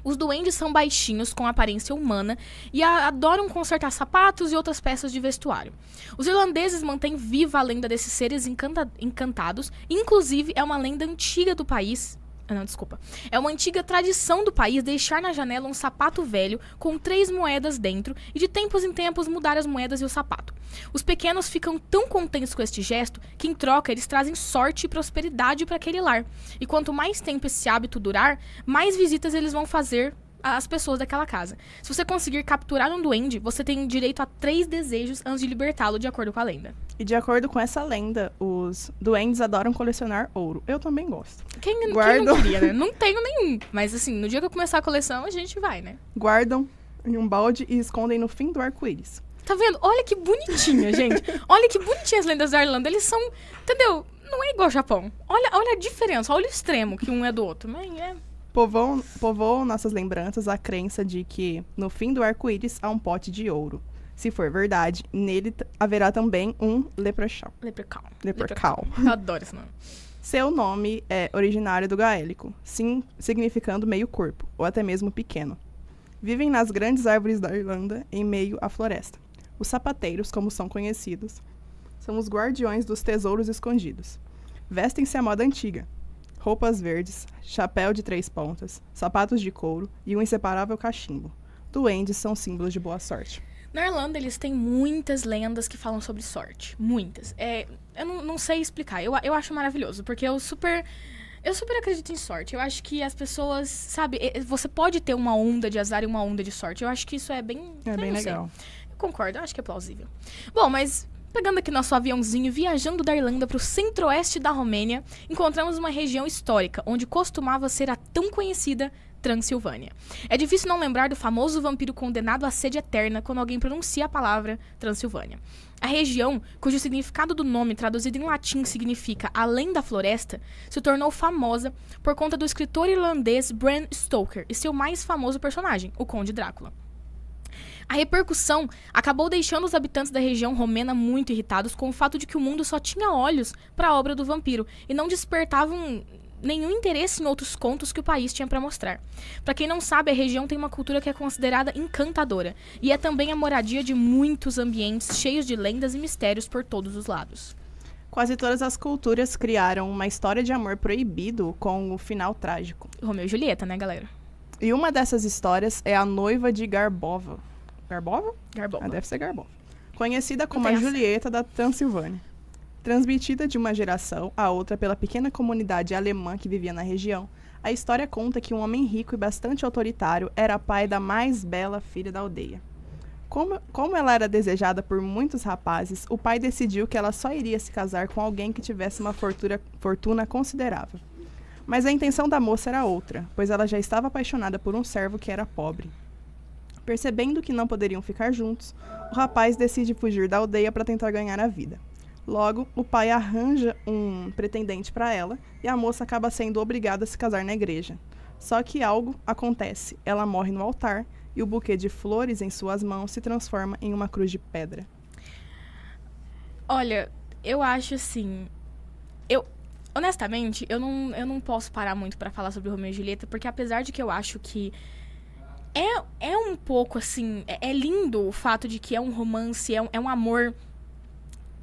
Os duendes são baixinhos, com aparência humana, e adoram consertar sapatos e outras peças de vestuário. Os irlandeses mantêm viva a lenda desses seres encantados, inclusive é uma lenda antiga do país, Não, desculpa. É uma antiga tradição do país deixar na janela um sapato velho com 3 moedas dentro e de tempos em tempos mudar as moedas e o sapato. Os pequenos ficam tão contentes com este gesto que em troca eles trazem sorte e prosperidade para aquele lar. E quanto mais tempo esse hábito durar, mais visitas eles vão fazer às pessoas daquela casa. Se você conseguir capturar um duende, você tem direito a 3 desejos antes de libertá-lo, de acordo com a lenda. E de acordo com essa lenda, os duendes adoram colecionar ouro. Eu também gosto. Quem não queria, né? Não tenho nenhum. Mas assim, no dia que eu começar a coleção, a gente vai, né? Guardam em um balde e escondem no fim do arco-íris. Tá vendo? Olha que bonitinha, gente. Olha que bonitinhas as lendas da Irlanda. Eles são, entendeu? Não é igual ao Japão. Olha a diferença, olha o extremo que um é do outro. Mas é... Povoam nossas lembranças a crença de que, no fim do arco-íris, há um pote de ouro. Se for verdade, nele haverá também um leprechaun. Leprechaun. Eu adoro esse nome. Seu nome é originário do gaélico, significando meio corpo, ou até mesmo pequeno. Vivem nas grandes árvores da Irlanda, em meio à floresta. Os sapateiros, como são conhecidos, são os guardiões dos tesouros escondidos. Vestem-se à moda antiga. Roupas verdes, chapéu de 3 pontas, sapatos de couro e um inseparável cachimbo. Duendes são símbolos de boa sorte. Na Irlanda, eles têm muitas lendas que falam sobre sorte. Muitas. Eu não sei explicar. Eu acho maravilhoso, porque eu super acredito em sorte. Eu acho que as pessoas, sabe, você pode ter uma onda de azar e uma onda de sorte. Eu acho que isso é bem... bem legal. Eu concordo, eu acho que é plausível. Bom, mas... Pegando aqui nosso aviãozinho, viajando da Irlanda para o centro-oeste da Romênia, encontramos uma região histórica, onde costumava ser a tão conhecida Transilvânia. É difícil não lembrar do famoso vampiro condenado à sede eterna quando alguém pronuncia a palavra Transilvânia. A região, cujo significado do nome traduzido em latim significa além da floresta, se tornou famosa por conta do escritor irlandês Bram Stoker e seu mais famoso personagem, o Conde Drácula. A repercussão acabou deixando os habitantes da região romena muito irritados com o fato de que o mundo só tinha olhos para a obra do vampiro e não despertavam nenhum interesse em outros contos que o país tinha para mostrar. Para quem não sabe, a região tem uma cultura que é considerada encantadora e é também a moradia de muitos ambientes cheios de lendas e mistérios por todos os lados. Quase todas as culturas criaram uma história de amor proibido com o final trágico. Romeu e Julieta, né, galera? E uma dessas histórias é a noiva de Garbova. Garbova. Deve ser Garbova. Conhecida como a Julieta da Transilvânia. Transmitida de uma geração a outra pela pequena comunidade alemã que vivia na região, a história conta que um homem rico e bastante autoritário era pai da mais bela filha da aldeia. Como ela era desejada por muitos rapazes, o pai decidiu que ela só iria se casar com alguém que tivesse uma fortuna considerável. Mas a intenção da moça era outra, pois ela já estava apaixonada por um servo que era pobre. Percebendo que não poderiam ficar juntos, o rapaz decide fugir da aldeia para tentar ganhar a vida. Logo, o pai arranja um pretendente para ela e a moça acaba sendo obrigada a se casar na igreja. Só que algo acontece. Ela morre no altar e o buquê de flores em suas mãos se transforma em uma cruz de pedra. Olha, eu acho assim... Honestamente, eu não posso parar muito para falar sobre Romeu e Julieta, porque apesar de que eu acho que é um pouco, assim... É lindo o fato de que é um romance, é um amor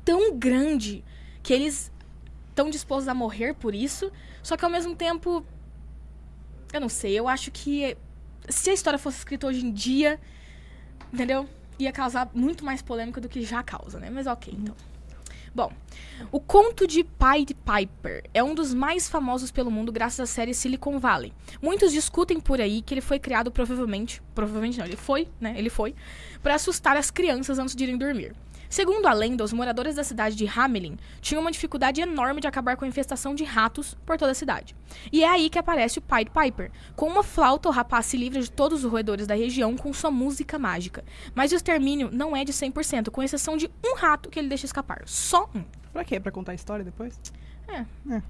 tão grande que eles estão dispostos a morrer por isso. Só que, ao mesmo tempo... Eu não sei, eu acho que... Se a história fosse escrita hoje em dia, entendeu? Ia causar muito mais polêmica do que já causa, né? Mas ok, então. Bom, o Conto de Pied Piper é um dos mais famosos pelo mundo graças à série Silicon Valley. Muitos discutem por aí que ele foi criado provavelmente não, ele foi, para assustar as crianças antes de irem dormir. Segundo a lenda, os moradores da cidade de Hamelin tinham uma dificuldade enorme de acabar com a infestação de ratos por toda a cidade. E é aí que aparece o Pied Piper. Com uma flauta, o rapaz se livra de todos os roedores da região com sua música mágica. Mas o extermínio não é de 100%, com exceção de um rato que ele deixa escapar. Só um. Pra quê? Pra contar a história depois? É.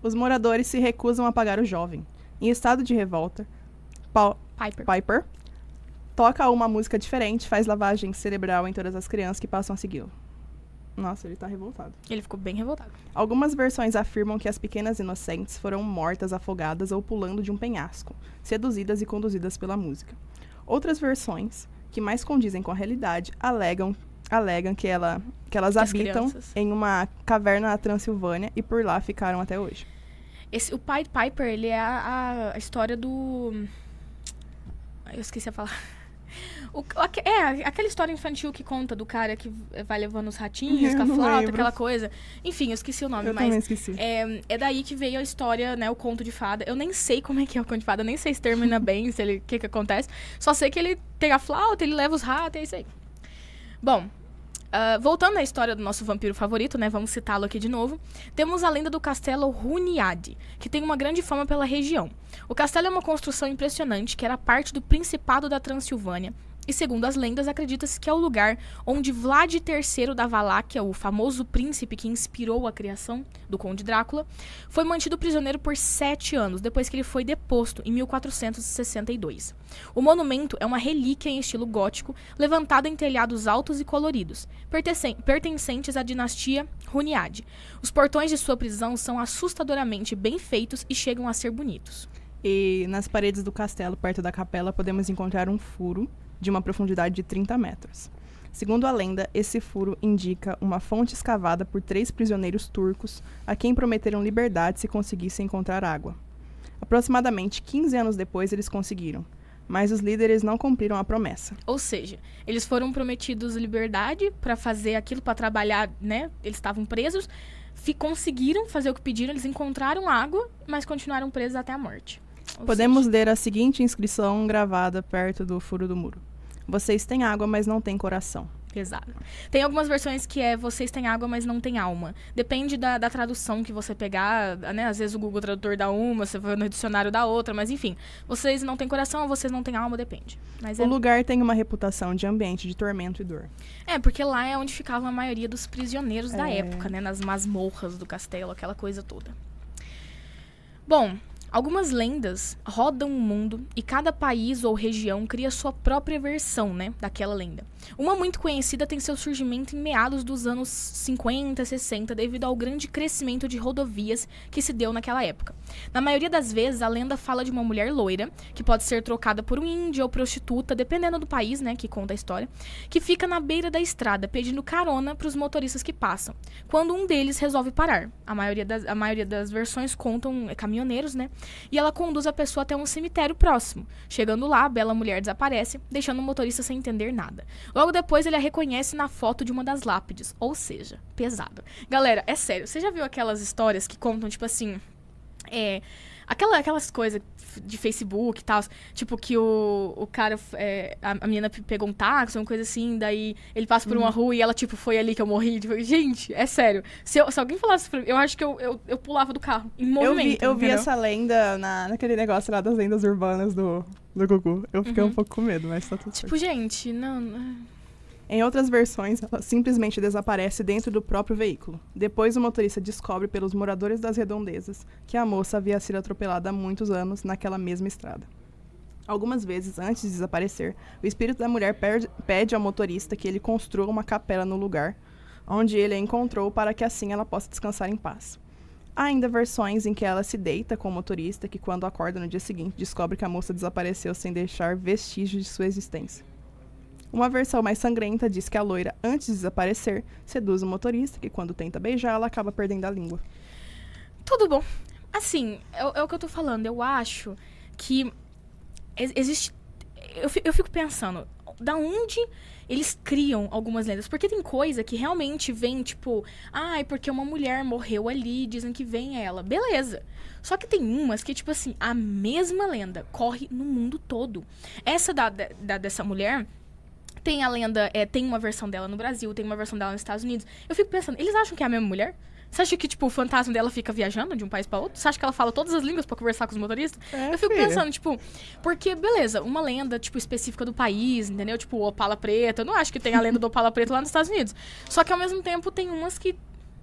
Os moradores se recusam a pagar o jovem. Em estado de revolta, Piper toca uma música diferente, faz lavagem cerebral em todas as crianças que passam a segui-lo. Nossa, ele tá revoltado. Ele ficou bem revoltado. Algumas versões afirmam que as pequenas inocentes foram mortas afogadas ou pulando de um penhasco, seduzidas e conduzidas pela música. Outras versões, que mais condizem com a realidade, alegam que elas habitam em uma caverna na Transilvânia e por lá ficaram até hoje. O Pied Piper, ele é a história do... Eu esqueci a falar. Aquela história infantil que conta do cara que vai levando os ratinhos com a flauta, aquela coisa. Enfim, eu esqueci o nome, Eu mas... também esqueci. É daí que veio a história, né, o conto de fada. Eu nem sei como é que é o conto de fada, nem sei se termina bem, o que acontece. Só sei que ele tem a flauta, ele leva os ratos, é isso aí. Bom... voltando à história do nosso vampiro favorito, né? Vamos citá-lo aqui de novo. Temos a lenda do castelo Hunyadi, que tem uma grande fama pela região. O castelo é uma construção impressionante que era parte do Principado da Transilvânia. E segundo as lendas, acredita-se que é o lugar onde Vlad III da Valáquia, o famoso príncipe que inspirou a criação do Conde Drácula, foi mantido prisioneiro por 7 anos, depois que ele foi deposto em 1462. O monumento é uma relíquia em estilo gótico, levantada em telhados altos e coloridos, pertencentes à dinastia Hunyadi. Os portões de sua prisão são assustadoramente bem feitos e chegam a ser bonitos. E nas paredes do castelo, perto da capela, podemos encontrar um furo de uma profundidade de 30 metros. Segundo a lenda, esse furo indica uma fonte escavada por 3 prisioneiros turcos a quem prometeram liberdade se conseguissem encontrar água. Aproximadamente 15 anos depois, eles conseguiram, mas os líderes não cumpriram a promessa. Ou seja, eles foram prometidos liberdade para fazer aquilo, para trabalhar, né? Eles estavam presos, conseguiram fazer o que pediram, eles encontraram água, mas continuaram presos até a morte. Podemos ler a seguinte inscrição gravada perto do furo do muro. Vocês têm água, mas não têm coração. Exato. Tem algumas versões que vocês têm água, mas não têm alma. Depende da tradução que você pegar, né? Às vezes o Google Tradutor dá uma, você vai no dicionário dá outra, mas enfim. Vocês não têm coração ou vocês não têm alma, depende. Mas o lugar tem uma reputação de ambiente de tormento e dor. Porque lá é onde ficavam a maioria dos prisioneiros da época, né? Nas masmorras do castelo, aquela coisa toda. Bom... Algumas lendas rodam o mundo e cada país ou região cria sua própria versão, né, daquela lenda. Uma muito conhecida tem seu surgimento em meados dos anos 50, 60, devido ao grande crescimento de rodovias que se deu naquela época. Na maioria das vezes, a lenda fala de uma mulher loira, que pode ser trocada por um índio ou prostituta, dependendo do país, né, que conta a história, que fica na beira da estrada pedindo carona para os motoristas que passam, quando um deles resolve parar. A maioria das versões contam caminhoneiros, né? E ela conduz a pessoa até um cemitério próximo. Chegando lá, a bela mulher desaparece, deixando o motorista sem entender nada. Logo depois, ele a reconhece na foto de uma das lápides, ou seja, pesado. Galera, é sério, você já viu aquelas histórias que contam, tipo assim... Aquelas coisas de Facebook e tal, tipo que o cara, a menina pegou um táxi, uma coisa assim, daí ele passa por uma rua e ela, tipo, foi ali que eu morri. Tipo, gente, é sério. Se alguém falasse pra mim, eu acho que eu pulava do carro, em movimento. Eu vi essa lenda naquele negócio lá das lendas urbanas do Gugu. Eu fiquei um pouco com medo, mas tá tudo certo. Tipo, gente, não... Em outras versões, ela simplesmente desaparece dentro do próprio veículo. Depois, o motorista descobre pelos moradores das redondezas que a moça havia sido atropelada há muitos anos naquela mesma estrada. Algumas vezes, antes de desaparecer, o espírito da mulher pede ao motorista que ele construa uma capela no lugar onde ele a encontrou para que assim ela possa descansar em paz. Há ainda versões em que ela se deita com o motorista que, quando acorda no dia seguinte, descobre que a moça desapareceu sem deixar vestígios de sua existência. Uma versão mais sangrenta diz que a loira, antes de desaparecer, seduz o motorista, que quando tenta beijá-la, acaba perdendo a língua. Tudo bom. Assim, é o que eu tô falando. Eu acho que existe... Eu fico pensando, da onde eles criam algumas lendas? Porque tem coisa que realmente vem, tipo... porque uma mulher morreu ali, dizem que vem ela. Beleza. Só que tem umas que, tipo assim, a mesma lenda corre no mundo todo. Essa dessa mulher... Tem a lenda, tem uma versão dela no Brasil, tem uma versão dela nos Estados Unidos. Eu fico pensando, eles acham que é a mesma mulher? Você acha que, tipo, o fantasma dela fica viajando de um país pra outro? Você acha que ela fala todas as línguas pra conversar com os motoristas? Eu fico pensando, tipo... Porque, beleza, uma lenda, tipo, específica do país, entendeu? Tipo, o Opala Preta. Eu não acho que tem a lenda do Opala Preta lá nos Estados Unidos. Só que, ao mesmo tempo, tem umas que...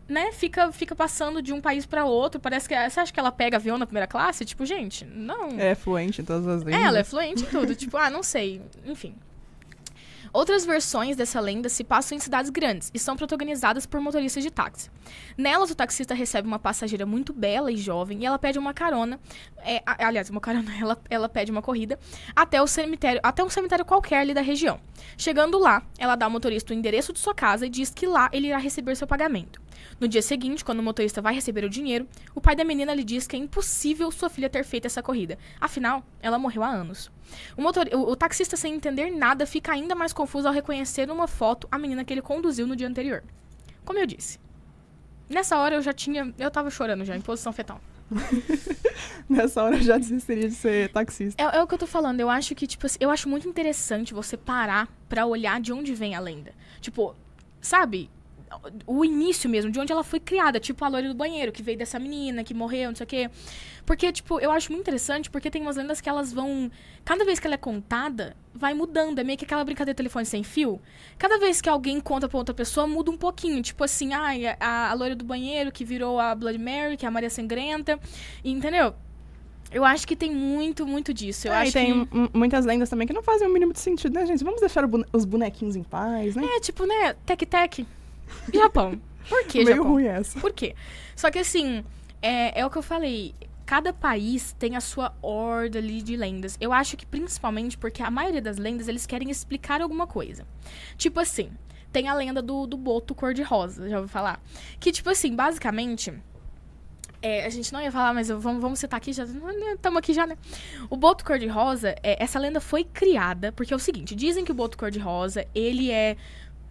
né, fica passando de um país pra outro. Parece que... Você acha que ela pega avião na primeira classe? Tipo, gente, não. É fluente em todas as línguas. Ela é fluente em tudo. Tipo, não sei. Enfim. Outras versões dessa lenda se passam em cidades grandes e são protagonizadas por motoristas de táxi. Nelas, o taxista recebe uma passageira muito bela e jovem e ela pede uma carona. Ela pede uma corrida até um cemitério qualquer ali da região. Chegando lá, ela dá ao motorista o endereço de sua casa e diz que lá ele irá receber seu pagamento. No dia seguinte, quando o motorista vai receber o dinheiro, o pai da menina lhe diz que é impossível sua filha ter feito essa corrida. Afinal, ela morreu há anos. O taxista, sem entender nada, fica ainda mais confuso ao reconhecer numa foto a menina que ele conduziu no dia anterior. Como eu disse, nessa hora eu tava chorando já, em posição fetal. Nessa hora eu já desistiria de ser taxista. É o que eu tô falando, eu acho que, tipo assim, eu acho muito interessante você parar pra olhar de onde vem a lenda. Tipo, sabe, o início mesmo, de onde ela foi criada, tipo a loira do banheiro, que veio dessa menina, que morreu, não sei o quê. Porque, tipo, eu acho muito interessante, porque tem umas lendas que elas vão... Cada vez que ela é contada, vai mudando. É meio que aquela brincadeira de telefone sem fio. Cada vez que alguém conta pra outra pessoa, muda um pouquinho. Tipo assim, a loira do banheiro, que virou a Bloody Mary, que é a Maria Sangrenta. E, entendeu? Eu acho que tem muito, muito disso. Eu acho e tem que... muitas lendas também que não fazem o mínimo de sentido, né, gente? Vamos deixar os bonequinhos em paz, né? É, tipo, né, tec-tec. Japão. Por que Meio Japão? ruim essa. Por quê? Só que assim, é o que eu falei. Cada país tem a sua horda ali de lendas. Eu acho que principalmente porque a maioria das lendas, eles querem explicar alguma coisa. Tipo assim, tem a lenda do boto cor-de-rosa, já ouviu falar? Que tipo assim, basicamente... a gente não ia falar, mas vamos citar aqui, já estamos aqui já, né? O boto cor-de-rosa, essa lenda foi criada porque é o seguinte, dizem que o boto cor-de-rosa, ele é...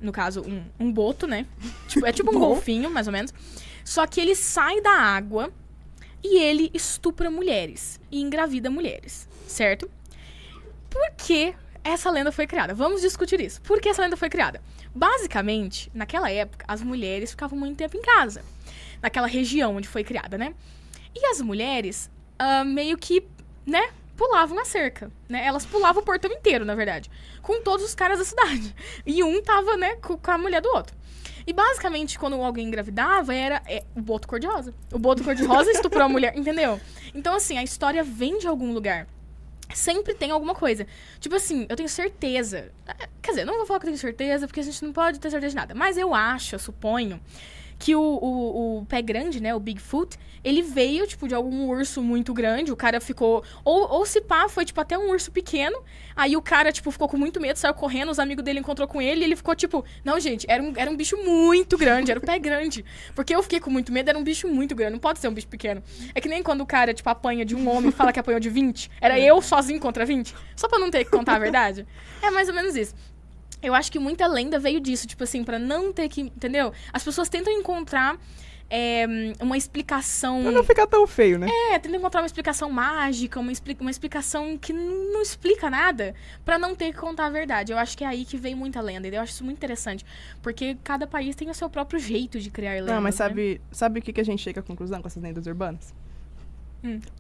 No caso, um boto, né? É tipo um golfinho, mais ou menos. Só que ele sai da água e ele estupra mulheres. E engravida mulheres, certo? Por que essa lenda foi criada? Vamos discutir isso. Por que essa lenda foi criada? Basicamente, naquela época, as mulheres ficavam muito tempo em casa. Naquela região onde foi criada, né? E as mulheres, meio que, né... pulavam a cerca, né? Elas pulavam o portão inteiro, na verdade. Com todos os caras da cidade. E um tava, né, com a mulher do outro. E basicamente, quando alguém engravidava, era o boto cor-de-rosa. O boto cor-de-rosa estuprou a mulher, entendeu? Então, assim, a história vem de algum lugar. Sempre tem alguma coisa. Tipo assim, eu tenho certeza... Quer dizer, não vou falar que eu tenho certeza, porque a gente não pode ter certeza de nada. Mas eu suponho... que o pé grande, né, o Bigfoot, ele veio, tipo, de algum urso muito grande, o cara ficou... Ou se pá, foi, tipo, até um urso pequeno, aí o cara, tipo, ficou com muito medo, saiu correndo, os amigos dele encontrou com ele, e ele ficou, tipo... Não, gente, era um bicho muito grande, era o pé grande. Porque eu fiquei com muito medo, era um bicho muito grande, não pode ser um bicho pequeno. É que nem quando o cara, tipo, apanha de um homem e fala que apanhou de 20, era eu sozinho contra 20, só pra não ter que contar a verdade. É mais ou menos isso. Eu acho que muita lenda veio disso, tipo assim, pra não ter que... Entendeu? As pessoas tentam encontrar uma explicação... Pra não ficar tão feio, né? Tentam encontrar uma explicação mágica, uma explicação que não explica nada, pra não ter que contar a verdade. Eu acho que é aí que veio muita lenda, e eu acho isso muito interessante. Porque cada país tem o seu próprio jeito de criar lendas, Não, mas né? sabe o que a gente chega à conclusão com essas lendas urbanas?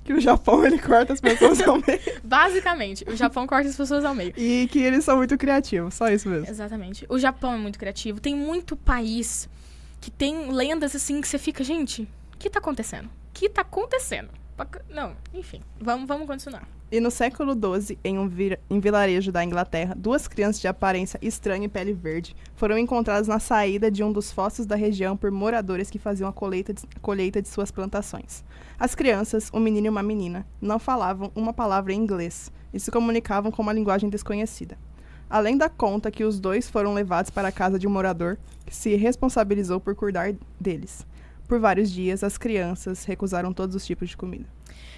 Que o Japão, ele corta as pessoas ao meio. Basicamente, o Japão corta as pessoas ao meio. E que eles são muito criativos, só isso mesmo. Exatamente. O Japão é muito criativo. Tem muito país que tem lendas assim que você fica, gente, o que tá acontecendo? O que tá acontecendo? Não, enfim, vamos continuar. E no século XII, em vilarejo da Inglaterra, 2 crianças de aparência estranha e pele verde foram encontradas na saída de um dos fossos da região por moradores que faziam a colheita de suas plantações. As crianças, um menino e uma menina, não falavam uma palavra em inglês e se comunicavam com uma linguagem desconhecida. Além da conta que os 2 foram levados para a casa de um morador que se responsabilizou por cuidar deles. Por vários dias, as crianças recusaram todos os tipos de comida.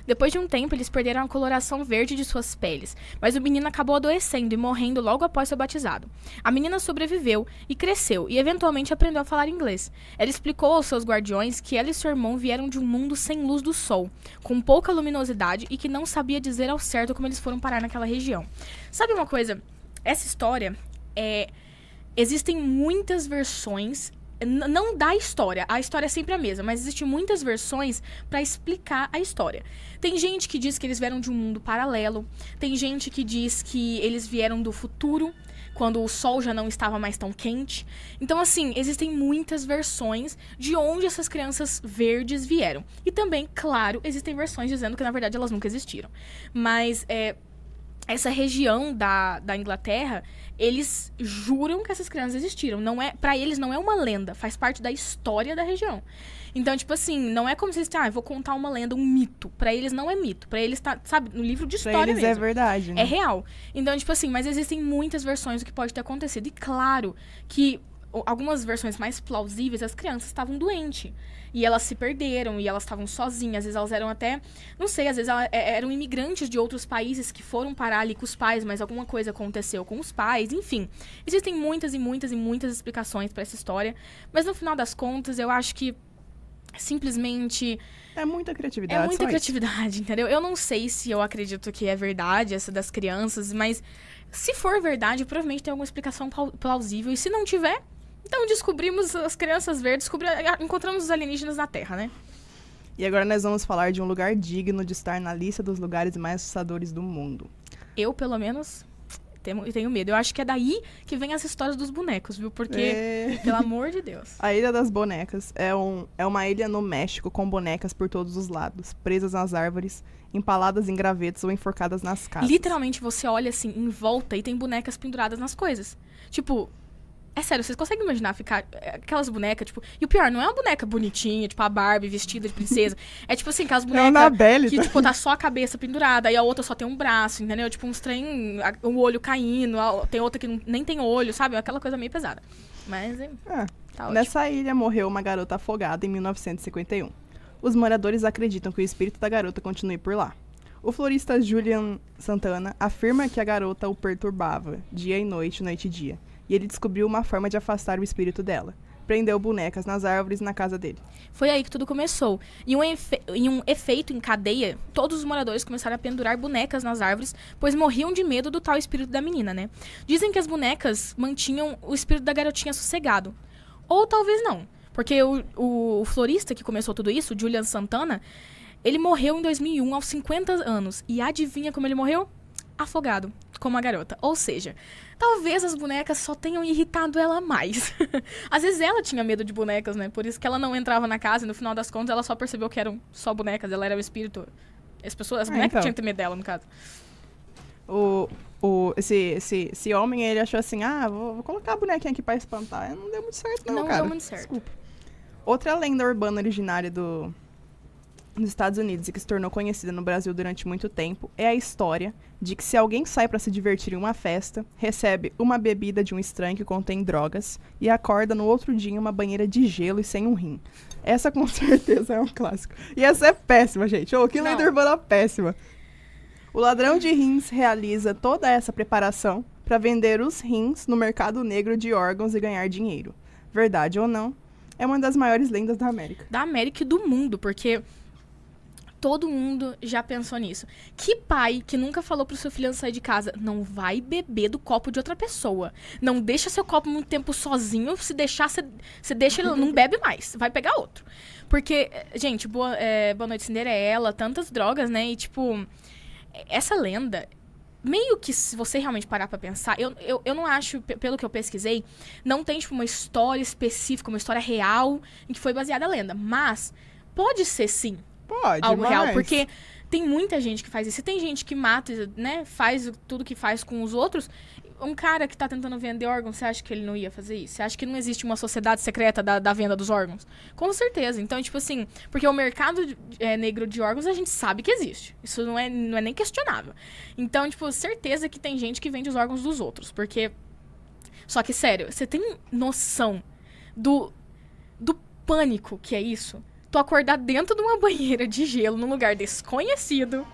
Depois de um tempo, eles perderam a coloração verde de suas peles, mas o menino acabou adoecendo e morrendo logo após ser batizado. A menina sobreviveu e cresceu e eventualmente aprendeu a falar inglês. Ela explicou aos seus guardiões que ela e seu irmão vieram de um mundo sem luz do sol, com pouca luminosidade e que não sabia dizer ao certo como eles foram parar naquela região. Sabe uma coisa? Essa história, existem muitas versões... Não da história, a história é sempre a mesma, mas existem muitas versões pra explicar a história. Tem gente que diz que eles vieram de um mundo paralelo, tem gente que diz que eles vieram do futuro, quando o sol já não estava mais tão quente. Então, assim, existem muitas versões de onde essas crianças verdes vieram. E também, claro, existem versões dizendo que, na verdade, elas nunca existiram. Mas, essa região da Inglaterra, eles juram que essas crianças existiram. Pra eles não é uma lenda, faz parte da história da região. Então, tipo assim, não é como se eles eu vou contar uma lenda, um mito. Pra eles não é mito. Pra eles tá, sabe, no livro de história pra eles mesmo. É verdade, né? É real. Então, tipo assim, mas existem muitas versões do que pode ter acontecido. E claro que algumas versões mais plausíveis, as crianças estavam doentes. E elas se perderam, e elas estavam sozinhas. Às vezes elas eram até, não sei, às vezes eram imigrantes de outros países que foram parar ali com os pais, mas alguma coisa aconteceu com os pais, enfim. Existem muitas e muitas e muitas explicações pra essa história, mas no final das contas, eu acho que simplesmente... É muita criatividade. É muita só criatividade, entendeu? Eu não sei se eu acredito que é verdade essa das crianças, mas se for verdade, provavelmente tem alguma explicação plausível. E se não tiver, então descobrimos as crianças verdes, encontramos os alienígenas na Terra, né? E agora nós vamos falar de um lugar digno de estar na lista dos lugares mais assustadores do mundo. Eu, pelo menos, tenho medo. Eu acho que é daí que vem as histórias dos bonecos, viu? Porque, pelo amor de Deus. A Ilha das Bonecas é uma ilha no México com bonecas por todos os lados, presas nas árvores, empaladas em gravetos ou enforcadas nas casas. Literalmente, você olha assim, em volta, e tem bonecas penduradas nas coisas. Tipo... É sério, vocês conseguem imaginar ficar aquelas bonecas, tipo... E o pior, não é uma boneca bonitinha, tipo a Barbie vestida de princesa. É tipo assim, aquelas bonecas que, tipo, tá só a cabeça pendurada, e a outra só tem um braço, entendeu? Tipo, uns trem, o olho caindo, tem outra que nem tem olho, sabe? Aquela coisa meio pesada. Mas, tá ótimo. Nessa ilha morreu uma garota afogada em 1951. Os moradores acreditam que o espírito da garota continue por lá. O florista Julian Santana afirma que a garota o perturbava, dia e noite e dia. E ele descobriu uma forma de afastar o espírito dela. Prendeu bonecas nas árvores na casa dele. Foi aí que tudo começou. Em um efeito em cadeia, todos os moradores começaram a pendurar bonecas nas árvores, pois morriam de medo do tal espírito da menina, né? Dizem que as bonecas mantinham o espírito da garotinha sossegado. Ou talvez não. Porque o florista que começou tudo isso, Julian Santana, ele morreu em 2001, aos 50 anos. E adivinha como ele morreu? Afogado, como a garota. Ou seja, talvez as bonecas só tenham irritado ela mais. Às vezes ela tinha medo de bonecas, né? Por isso que ela não entrava na casa e no final das contas ela só percebeu que eram só bonecas, ela era o espírito. As bonecas então. tinham que ter medo dela, no caso. Esse homem, ele achou assim, vou colocar a bonequinha aqui pra espantar. Não deu muito certo não, cara. Não deu muito certo. Desculpa. Outra lenda urbana originária dos Estados Unidos e que se tornou conhecida no Brasil durante muito tempo é a história de que se alguém sai para se divertir em uma festa, recebe uma bebida de um estranho que contém drogas e acorda no outro dia em uma banheira de gelo e sem um rim. Essa com certeza é um clássico. E essa é péssima, gente. Que lenda urbana péssima. O ladrão de rins realiza toda essa preparação para vender os rins no mercado negro de órgãos e ganhar dinheiro. Verdade ou não, é uma das maiores lendas da América. Da América e do mundo, porque... Todo mundo já pensou nisso. Que pai que nunca falou pro seu filho sair de casa, não vai beber do copo de outra pessoa. Não deixa seu copo muito tempo sozinho. Se deixar, você deixa ele, não bebe mais. Vai pegar outro. Porque, gente, Boa Noite Cinderela, tantas drogas, né? E, tipo, essa lenda... Meio que, se você realmente parar pra pensar, eu não acho, pelo que eu pesquisei, não tem, tipo, uma história específica, uma história real em que foi baseada a lenda. Mas, pode ser, sim. Pode, algo real, porque tem muita gente que faz isso. E tem gente que mata, né, faz tudo que faz com os outros. Um cara que tá tentando vender órgãos, você acha que ele não ia fazer isso? Você acha que não existe uma sociedade secreta da venda dos órgãos? Com certeza. Então, tipo assim, porque o mercado negro de órgãos a gente sabe que existe. Isso não é nem questionável. Então, tipo, certeza que tem gente que vende os órgãos dos outros. Porque... Só que, sério, você tem noção do pânico que é isso? Tu acordar dentro de uma banheira de gelo num lugar desconhecido.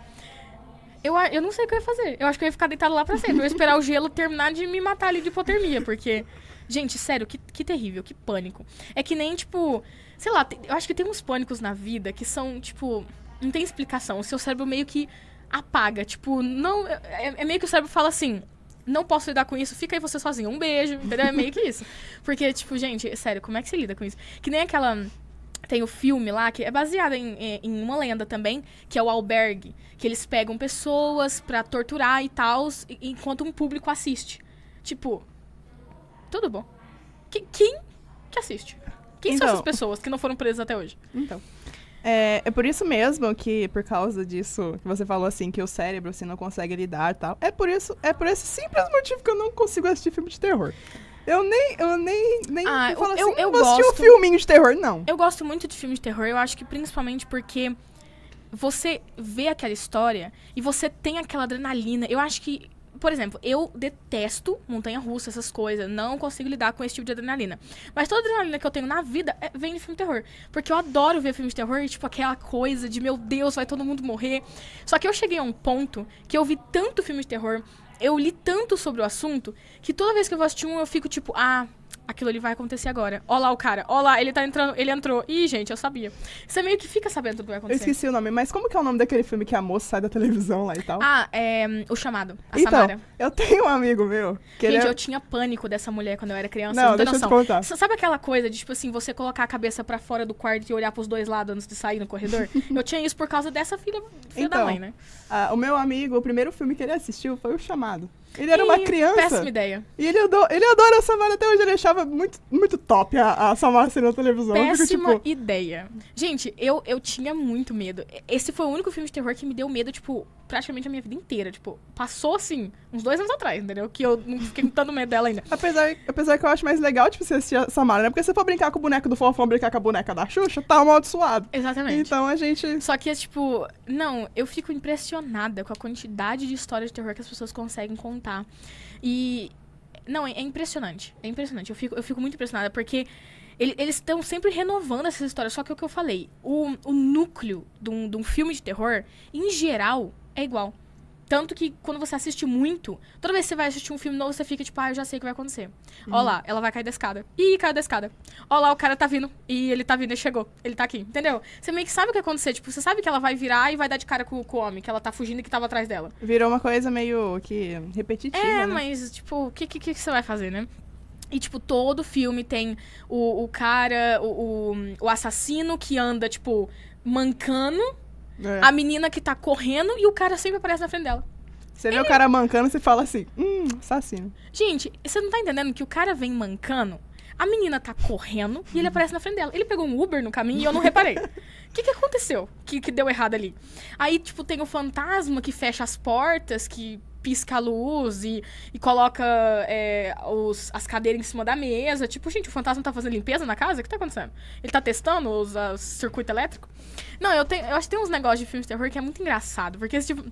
Eu não sei o que eu ia fazer. Eu acho que eu ia ficar deitado lá pra sempre. Eu ia esperar o gelo terminar de me matar ali de hipotermia. Porque, gente, sério, que terrível, que pânico. É que nem, tipo... Sei lá, eu acho que tem uns pânicos na vida que são, tipo... Não tem explicação. O seu cérebro meio que apaga. Tipo, não... É meio que o cérebro fala assim... Não posso lidar com isso, fica aí você sozinho. Um beijo, entendeu? É meio que isso. Porque, tipo, gente, sério, como é que você lida com isso? Que nem aquela... Tem o filme lá, que é baseado em uma lenda também, que é o Albergue. Que eles pegam pessoas pra torturar e tal, enquanto um público assiste. Tipo, tudo bom. Quem que assiste? Quem são essas pessoas que não foram presas até hoje? Então, é por isso mesmo que, por causa disso, que você falou assim, que o cérebro assim, não consegue lidar e tal. É por esse simples motivo que eu não consigo assistir filme de terror. Eu falo assim, eu vou assistir um filminho de terror, não. Eu gosto muito de filme de terror, eu acho que principalmente porque você vê aquela história e você tem aquela adrenalina. Eu acho que por exemplo, eu detesto montanha-russa, essas coisas. Não consigo lidar com esse tipo de adrenalina. Mas toda adrenalina que eu tenho na vida vem de filme de terror. Porque eu adoro ver filme de terror e, tipo, aquela coisa de, meu Deus, vai todo mundo morrer. Só que eu cheguei a um ponto que eu vi tanto filme de terror, eu li tanto sobre o assunto, que toda vez que eu vou assistir um, eu fico tipo, aquilo ali vai acontecer agora. Ó lá o cara, ó lá, ele tá entrando, ele entrou. Ih, gente, eu sabia. Você meio que fica sabendo tudo que vai Eu acontecer. esqueci o nome, mas como que é o nome daquele filme que a moça sai da televisão lá e tal? O Chamado, a então, Samara. eu tenho um amigo meu que Gente, ele eu tinha pânico dessa mulher quando eu era criança. Não, Não tem deixa eu te noção. contar. Sabe aquela coisa de, tipo assim, você colocar a cabeça pra fora do quarto e olhar pros dois lados antes de sair no corredor? Eu tinha isso por causa dessa filha da mãe, né? O meu amigo, o primeiro filme que ele assistiu foi O Chamado. Ele era uma criança. Péssima ideia. E ele adora a Samara até hoje. Ele achava muito, muito top a Samara sendo na televisão. Péssima Tipo, ideia. Gente, eu tinha muito medo. Esse foi o único filme de terror que me deu medo, tipo, praticamente a minha vida inteira. Tipo, passou, assim, uns 2 anos atrás, entendeu? Que eu não fiquei com tanto medo dela ainda. apesar que eu acho mais legal, tipo, você assistir a Samara, né? Porque se for brincar com o boneco do Fofão, brincar com a boneca da Xuxa, tá amaldiçoado. Exatamente. Então a gente... Só que, tipo, não, eu fico impressionada com a quantidade de histórias de terror que as pessoas conseguem contar. E, não, é impressionante. É impressionante. Eu fico muito impressionada, porque eles estão sempre renovando essas histórias. Só que é o que eu falei, o núcleo de um filme de terror, em geral, é igual. Tanto que, quando você assiste muito, toda vez que você vai assistir um filme novo, você fica tipo, eu já sei o que vai acontecer. Ó lá, ela vai cair da escada. Ih, caiu da escada. Ó lá, o cara tá vindo. E ele tá vindo, ele chegou. Ele tá aqui, entendeu? Você meio que sabe o que vai acontecer. Tipo, você sabe que ela vai virar e vai dar de cara com o homem, que ela tá fugindo e que tava atrás dela. Virou uma coisa meio que repetitiva, né? Mas, tipo, o que você vai fazer, né? E, tipo, todo filme tem o cara, o assassino que anda, tipo, mancando, a menina que tá correndo e o cara sempre aparece na frente dela. Você vê o cara mancando, você fala assim, assassino. Gente, você não tá entendendo que o cara vem mancando, a menina tá correndo e ele aparece na frente dela. Ele pegou um Uber no caminho e eu não reparei. O que aconteceu que deu errado ali? Aí, tipo, tem o fantasma que fecha as portas, que pisca a luz e coloca as cadeiras em cima da mesa. Tipo, gente, o fantasma tá fazendo limpeza na casa? O que tá acontecendo? Ele tá testando os circuito elétrico? Não, eu acho que tem uns negócios de filme de terror que é muito engraçado. Porque, tipo,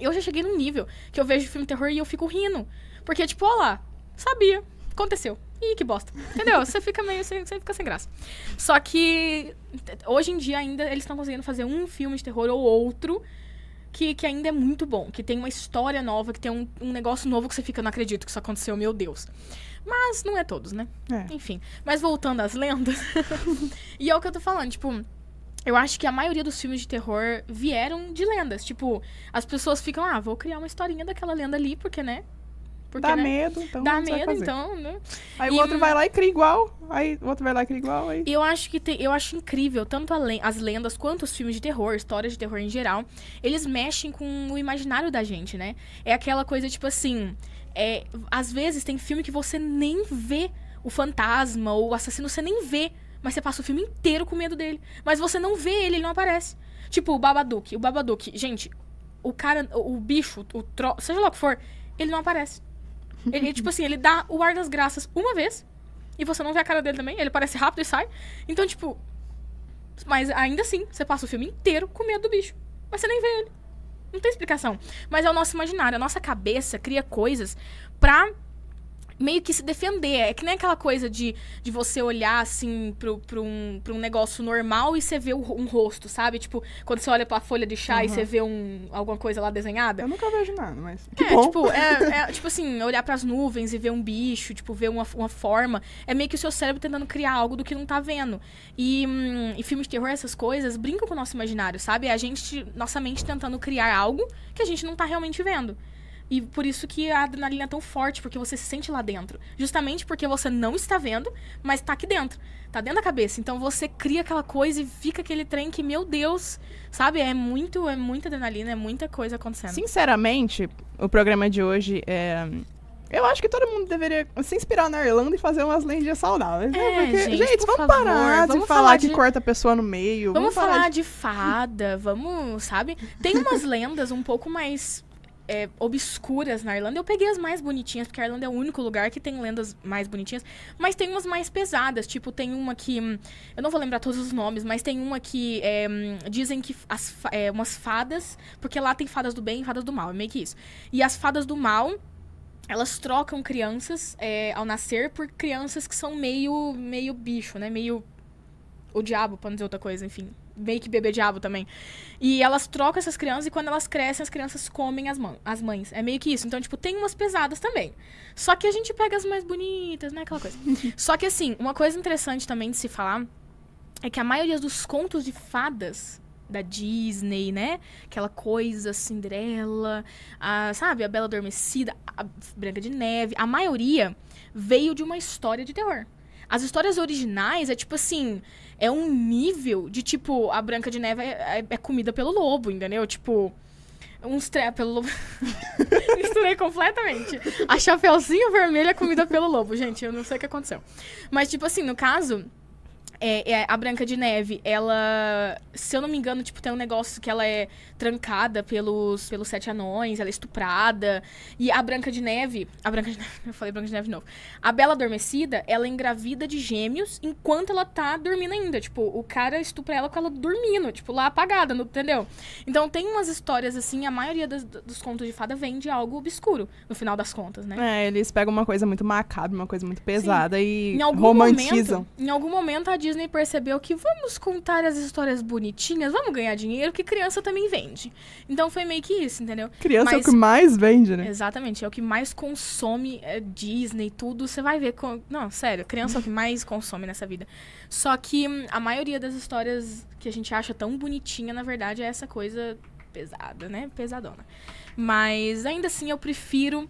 eu já cheguei num nível que eu vejo filme de terror e eu fico rindo. Porque, tipo, ó lá, sabia, aconteceu. Ih, que bosta. Entendeu? Você fica você fica sem graça. Só que, hoje em dia, ainda, eles estão conseguindo fazer um filme de terror ou outro que ainda é muito bom. Que tem uma história nova, que tem um negócio novo que você fica, não acredito que isso aconteceu, meu Deus. Mas não é todos, né? Enfim. Mas voltando às lendas. E é o que eu tô falando, tipo... Eu acho que a maioria dos filmes de terror vieram de lendas. Tipo, as pessoas ficam, vou criar uma historinha daquela lenda ali, porque, né? Porque, dá né? medo, então dá você vai medo, fazer. então, né? Aí o outro vai lá e cria igual. Aí o outro vai lá e cria igual. Aí... Eu acho incrível, tanto as lendas quanto os filmes de terror, histórias de terror em geral, eles mexem com o imaginário da gente, né? É aquela coisa, tipo assim... às vezes tem filme que você nem vê o fantasma ou o assassino, você nem vê. Mas você passa o filme inteiro com medo dele. Mas você não vê ele não aparece. Tipo, o Babadook. Gente, o cara, o bicho, seja lá o que for, ele não aparece. Ele, tipo assim, ele dá o ar das graças uma vez e você não vê a cara dele também. Ele aparece rápido e sai. Então, tipo... Mas ainda assim, você passa o filme inteiro com medo do bicho. Mas você nem vê ele. Não tem explicação. Mas é o nosso imaginário. A nossa cabeça cria coisas pra... meio que se defender. É que nem aquela coisa de você olhar, assim, pra um negócio normal e você vê um rosto, sabe? Tipo, quando você olha pra folha de chá e você vê alguma coisa lá desenhada. Eu nunca vejo nada, mas... Que bom. Tipo assim, olhar pras nuvens e ver um bicho, tipo, ver uma forma. É meio que o seu cérebro tentando criar algo do que não tá vendo. E filmes de terror, essas coisas, brincam com o nosso imaginário, sabe? É nossa mente tentando criar algo que a gente não tá realmente vendo. E por isso que a adrenalina é tão forte, porque você se sente lá dentro. Justamente porque você não está vendo, mas tá aqui dentro. Tá dentro da cabeça. Então você cria aquela coisa e fica aquele trem que, meu Deus, sabe? É muita adrenalina, é muita coisa acontecendo. Sinceramente, o programa de hoje eu acho que todo mundo deveria se inspirar na Irlanda e fazer umas lendas saudáveis. Porque, gente, por vamos favor, parar de vamos falar que corta a pessoa no meio. Vamos falar de fada, vamos, sabe? Tem umas lendas um pouco mais... obscuras na Irlanda. Eu peguei as mais bonitinhas, porque a Irlanda é o único lugar que tem lendas mais bonitinhas. Mas tem umas mais pesadas. Tipo, tem uma que... eu não vou lembrar todos os nomes, mas tem uma que dizem que umas fadas... Porque lá tem fadas do bem e fadas do mal. É meio que isso. E as fadas do mal... Elas trocam crianças ao nascer por crianças que são meio bicho, né? Meio o diabo, pra não dizer outra coisa, enfim. Meio que bebê diabo também. E elas trocam essas crianças e quando elas crescem, as crianças comem as mães. É meio que isso. Então, tipo, tem umas pesadas também. Só que a gente pega as mais bonitas, né? Aquela coisa. Só que, assim, uma coisa interessante também de se falar é que a maioria dos contos de fadas da Disney, né? Aquela coisa, Cinderela, sabe? A Bela Adormecida, a Branca de Neve. A maioria veio de uma história de terror. As histórias originais é tipo assim... É um nível de, tipo... A Branca de Neve é comida pelo lobo, entendeu? Tipo... pelo lobo... Misturei completamente. A Chapeuzinho Vermelho é comida pelo lobo, gente. Eu não sei o que aconteceu. Mas, tipo assim, no caso... a Branca de Neve, ela... Se eu não me engano, tipo, tem um negócio que ela é trancada pelos 7 anões, ela é estuprada. E a Branca de Neve... Eu falei Branca de Neve de novo. A Bela Adormecida, ela é engravida de gêmeos enquanto ela tá dormindo ainda. Tipo, o cara estupra ela com ela dormindo, tipo, lá apagada, entendeu? Então tem umas histórias, assim, a maioria dos contos de fada vem de algo obscuro, no final das contas, né? Eles pegam uma coisa muito macabra, uma coisa muito pesada e romantizam. Em algum momento a Disney percebeu que vamos contar as histórias bonitinhas, vamos ganhar dinheiro, que criança também vende. Então foi meio que isso, entendeu? Criança é o que mais vende, né? Exatamente, é o que mais consome Disney, tudo, você vai ver... Não, sério, criança é o que mais consome nessa vida. Só que a maioria das histórias que a gente acha tão bonitinha, na verdade, é essa coisa pesada, né? Pesadona. Mas ainda assim eu prefiro...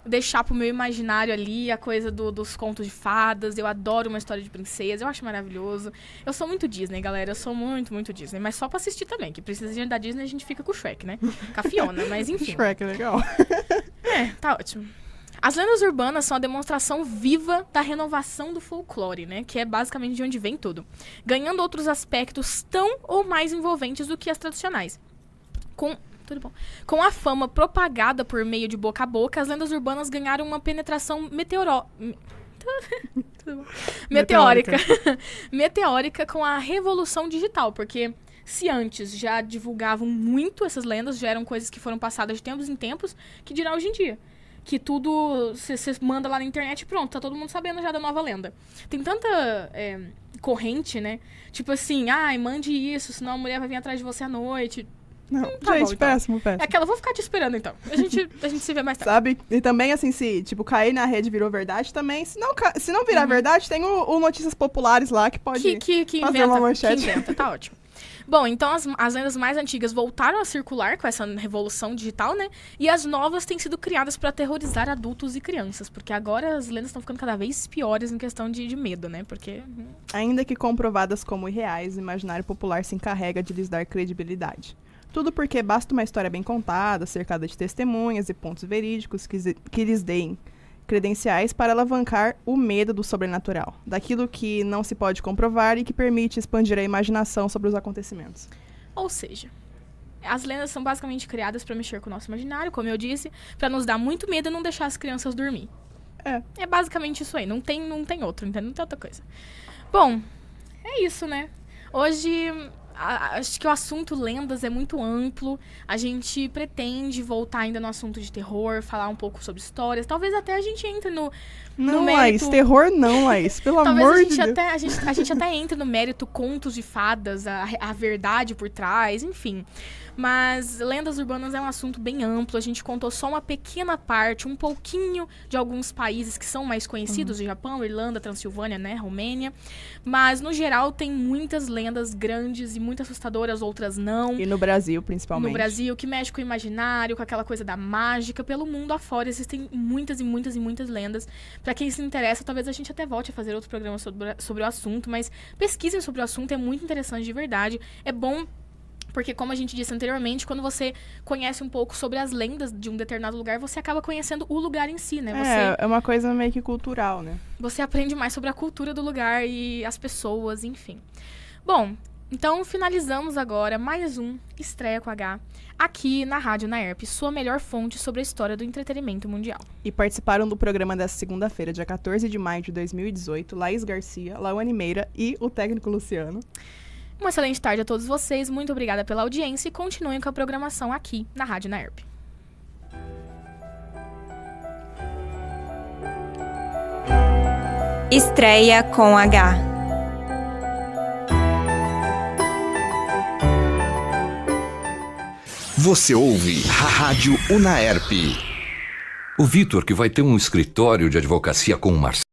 deixar pro meu imaginário ali a coisa dos contos de fadas. Eu adoro uma história de princesa, eu acho maravilhoso. Eu sou muito Disney, galera, eu sou muito, muito Disney. Mas só pra assistir também, que precisa de da Disney a gente fica com o Shrek, né? Com a Fiona, mas enfim. Shrek é legal. Tá ótimo. As lendas urbanas são a demonstração viva da renovação do folclore, né? Que é basicamente de onde vem tudo. Ganhando outros aspectos tão ou mais envolventes do que as tradicionais. Tudo bom. Com a fama propagada por meio de boca a boca, as lendas urbanas ganharam uma penetração meteórica. Meteórica com a revolução digital, porque se antes já divulgavam muito essas lendas, já eram coisas que foram passadas de tempos em tempos, que dirá hoje em dia. Que tudo, você manda lá na internet e pronto, tá todo mundo sabendo já da nova lenda. Tem tanta corrente, né? Tipo assim, mande isso, senão a mulher vai vir atrás de você à noite. Não, tá gente, bom, então. péssimo. É aquela, vou ficar te esperando então. A gente se vê mais tarde. Sabe? E também, assim, se, tipo, cair na rede virou verdade também. Se não virar verdade, tem o Notícias Populares lá que pode que fazer uma manchete. Que inventa, tá ótimo. Bom, então as lendas mais antigas voltaram a circular com essa revolução digital, né? E as novas têm sido criadas para aterrorizar adultos e crianças. Porque agora as lendas estão ficando cada vez piores em questão de medo, né? Porque... Ainda que comprovadas como irreais, o imaginário popular se encarrega de lhes dar credibilidade. Tudo porque basta uma história bem contada, cercada de testemunhas e pontos verídicos que lhes deem credenciais para alavancar o medo do sobrenatural, daquilo que não se pode comprovar e que permite expandir a imaginação sobre os acontecimentos. Ou seja, as lendas são basicamente criadas para mexer com o nosso imaginário, como eu disse, para nos dar muito medo e não deixar as crianças dormir. É basicamente isso aí, não tem outro, entendeu? Não tem outra coisa. Bom, é isso, né? Hoje... acho que o assunto lendas é muito amplo. A gente pretende voltar ainda no assunto de terror, falar um pouco sobre histórias. Talvez até a gente entre no não, mérito... Laís, terror não, Laís, pelo amor de Deus. A gente até entre no mérito contos de fadas, a verdade por trás, enfim. Mas lendas urbanas é um assunto bem amplo. A gente contou só uma pequena parte, um pouquinho de alguns países que são mais conhecidos, o Japão, Irlanda, Transilvânia, né, Romênia. Mas, no geral, tem muitas lendas grandes e muito assustadoras, outras não. E no Brasil, principalmente. No Brasil, que mexe com o imaginário, com aquela coisa da mágica. Pelo mundo afora existem muitas e muitas e muitas lendas. Pra quem se interessa, talvez a gente até volte a fazer outro programa sobre o assunto, mas pesquisem sobre o assunto, é muito interessante de verdade. É bom... Porque, como a gente disse anteriormente, quando você conhece um pouco sobre as lendas de um determinado lugar, você acaba conhecendo o lugar em si, né? É uma coisa meio que cultural, né? Você aprende mais sobre a cultura do lugar e as pessoas, enfim. Bom, Então, finalizamos agora mais um Estreia com H, aqui na Rádio Naerp, sua melhor fonte sobre a história do entretenimento mundial. E participaram do programa desta segunda-feira, dia 14 de maio de 2018, Laís Garcia, Lawane Meira e o técnico Luciano. Uma excelente tarde a todos vocês, muito obrigada pela audiência e continuem com a programação aqui na Rádio Naerp. Estreia com H. Você ouve a Rádio Unaerp. O Vitor, que vai ter um escritório de advocacia com o Marcelo.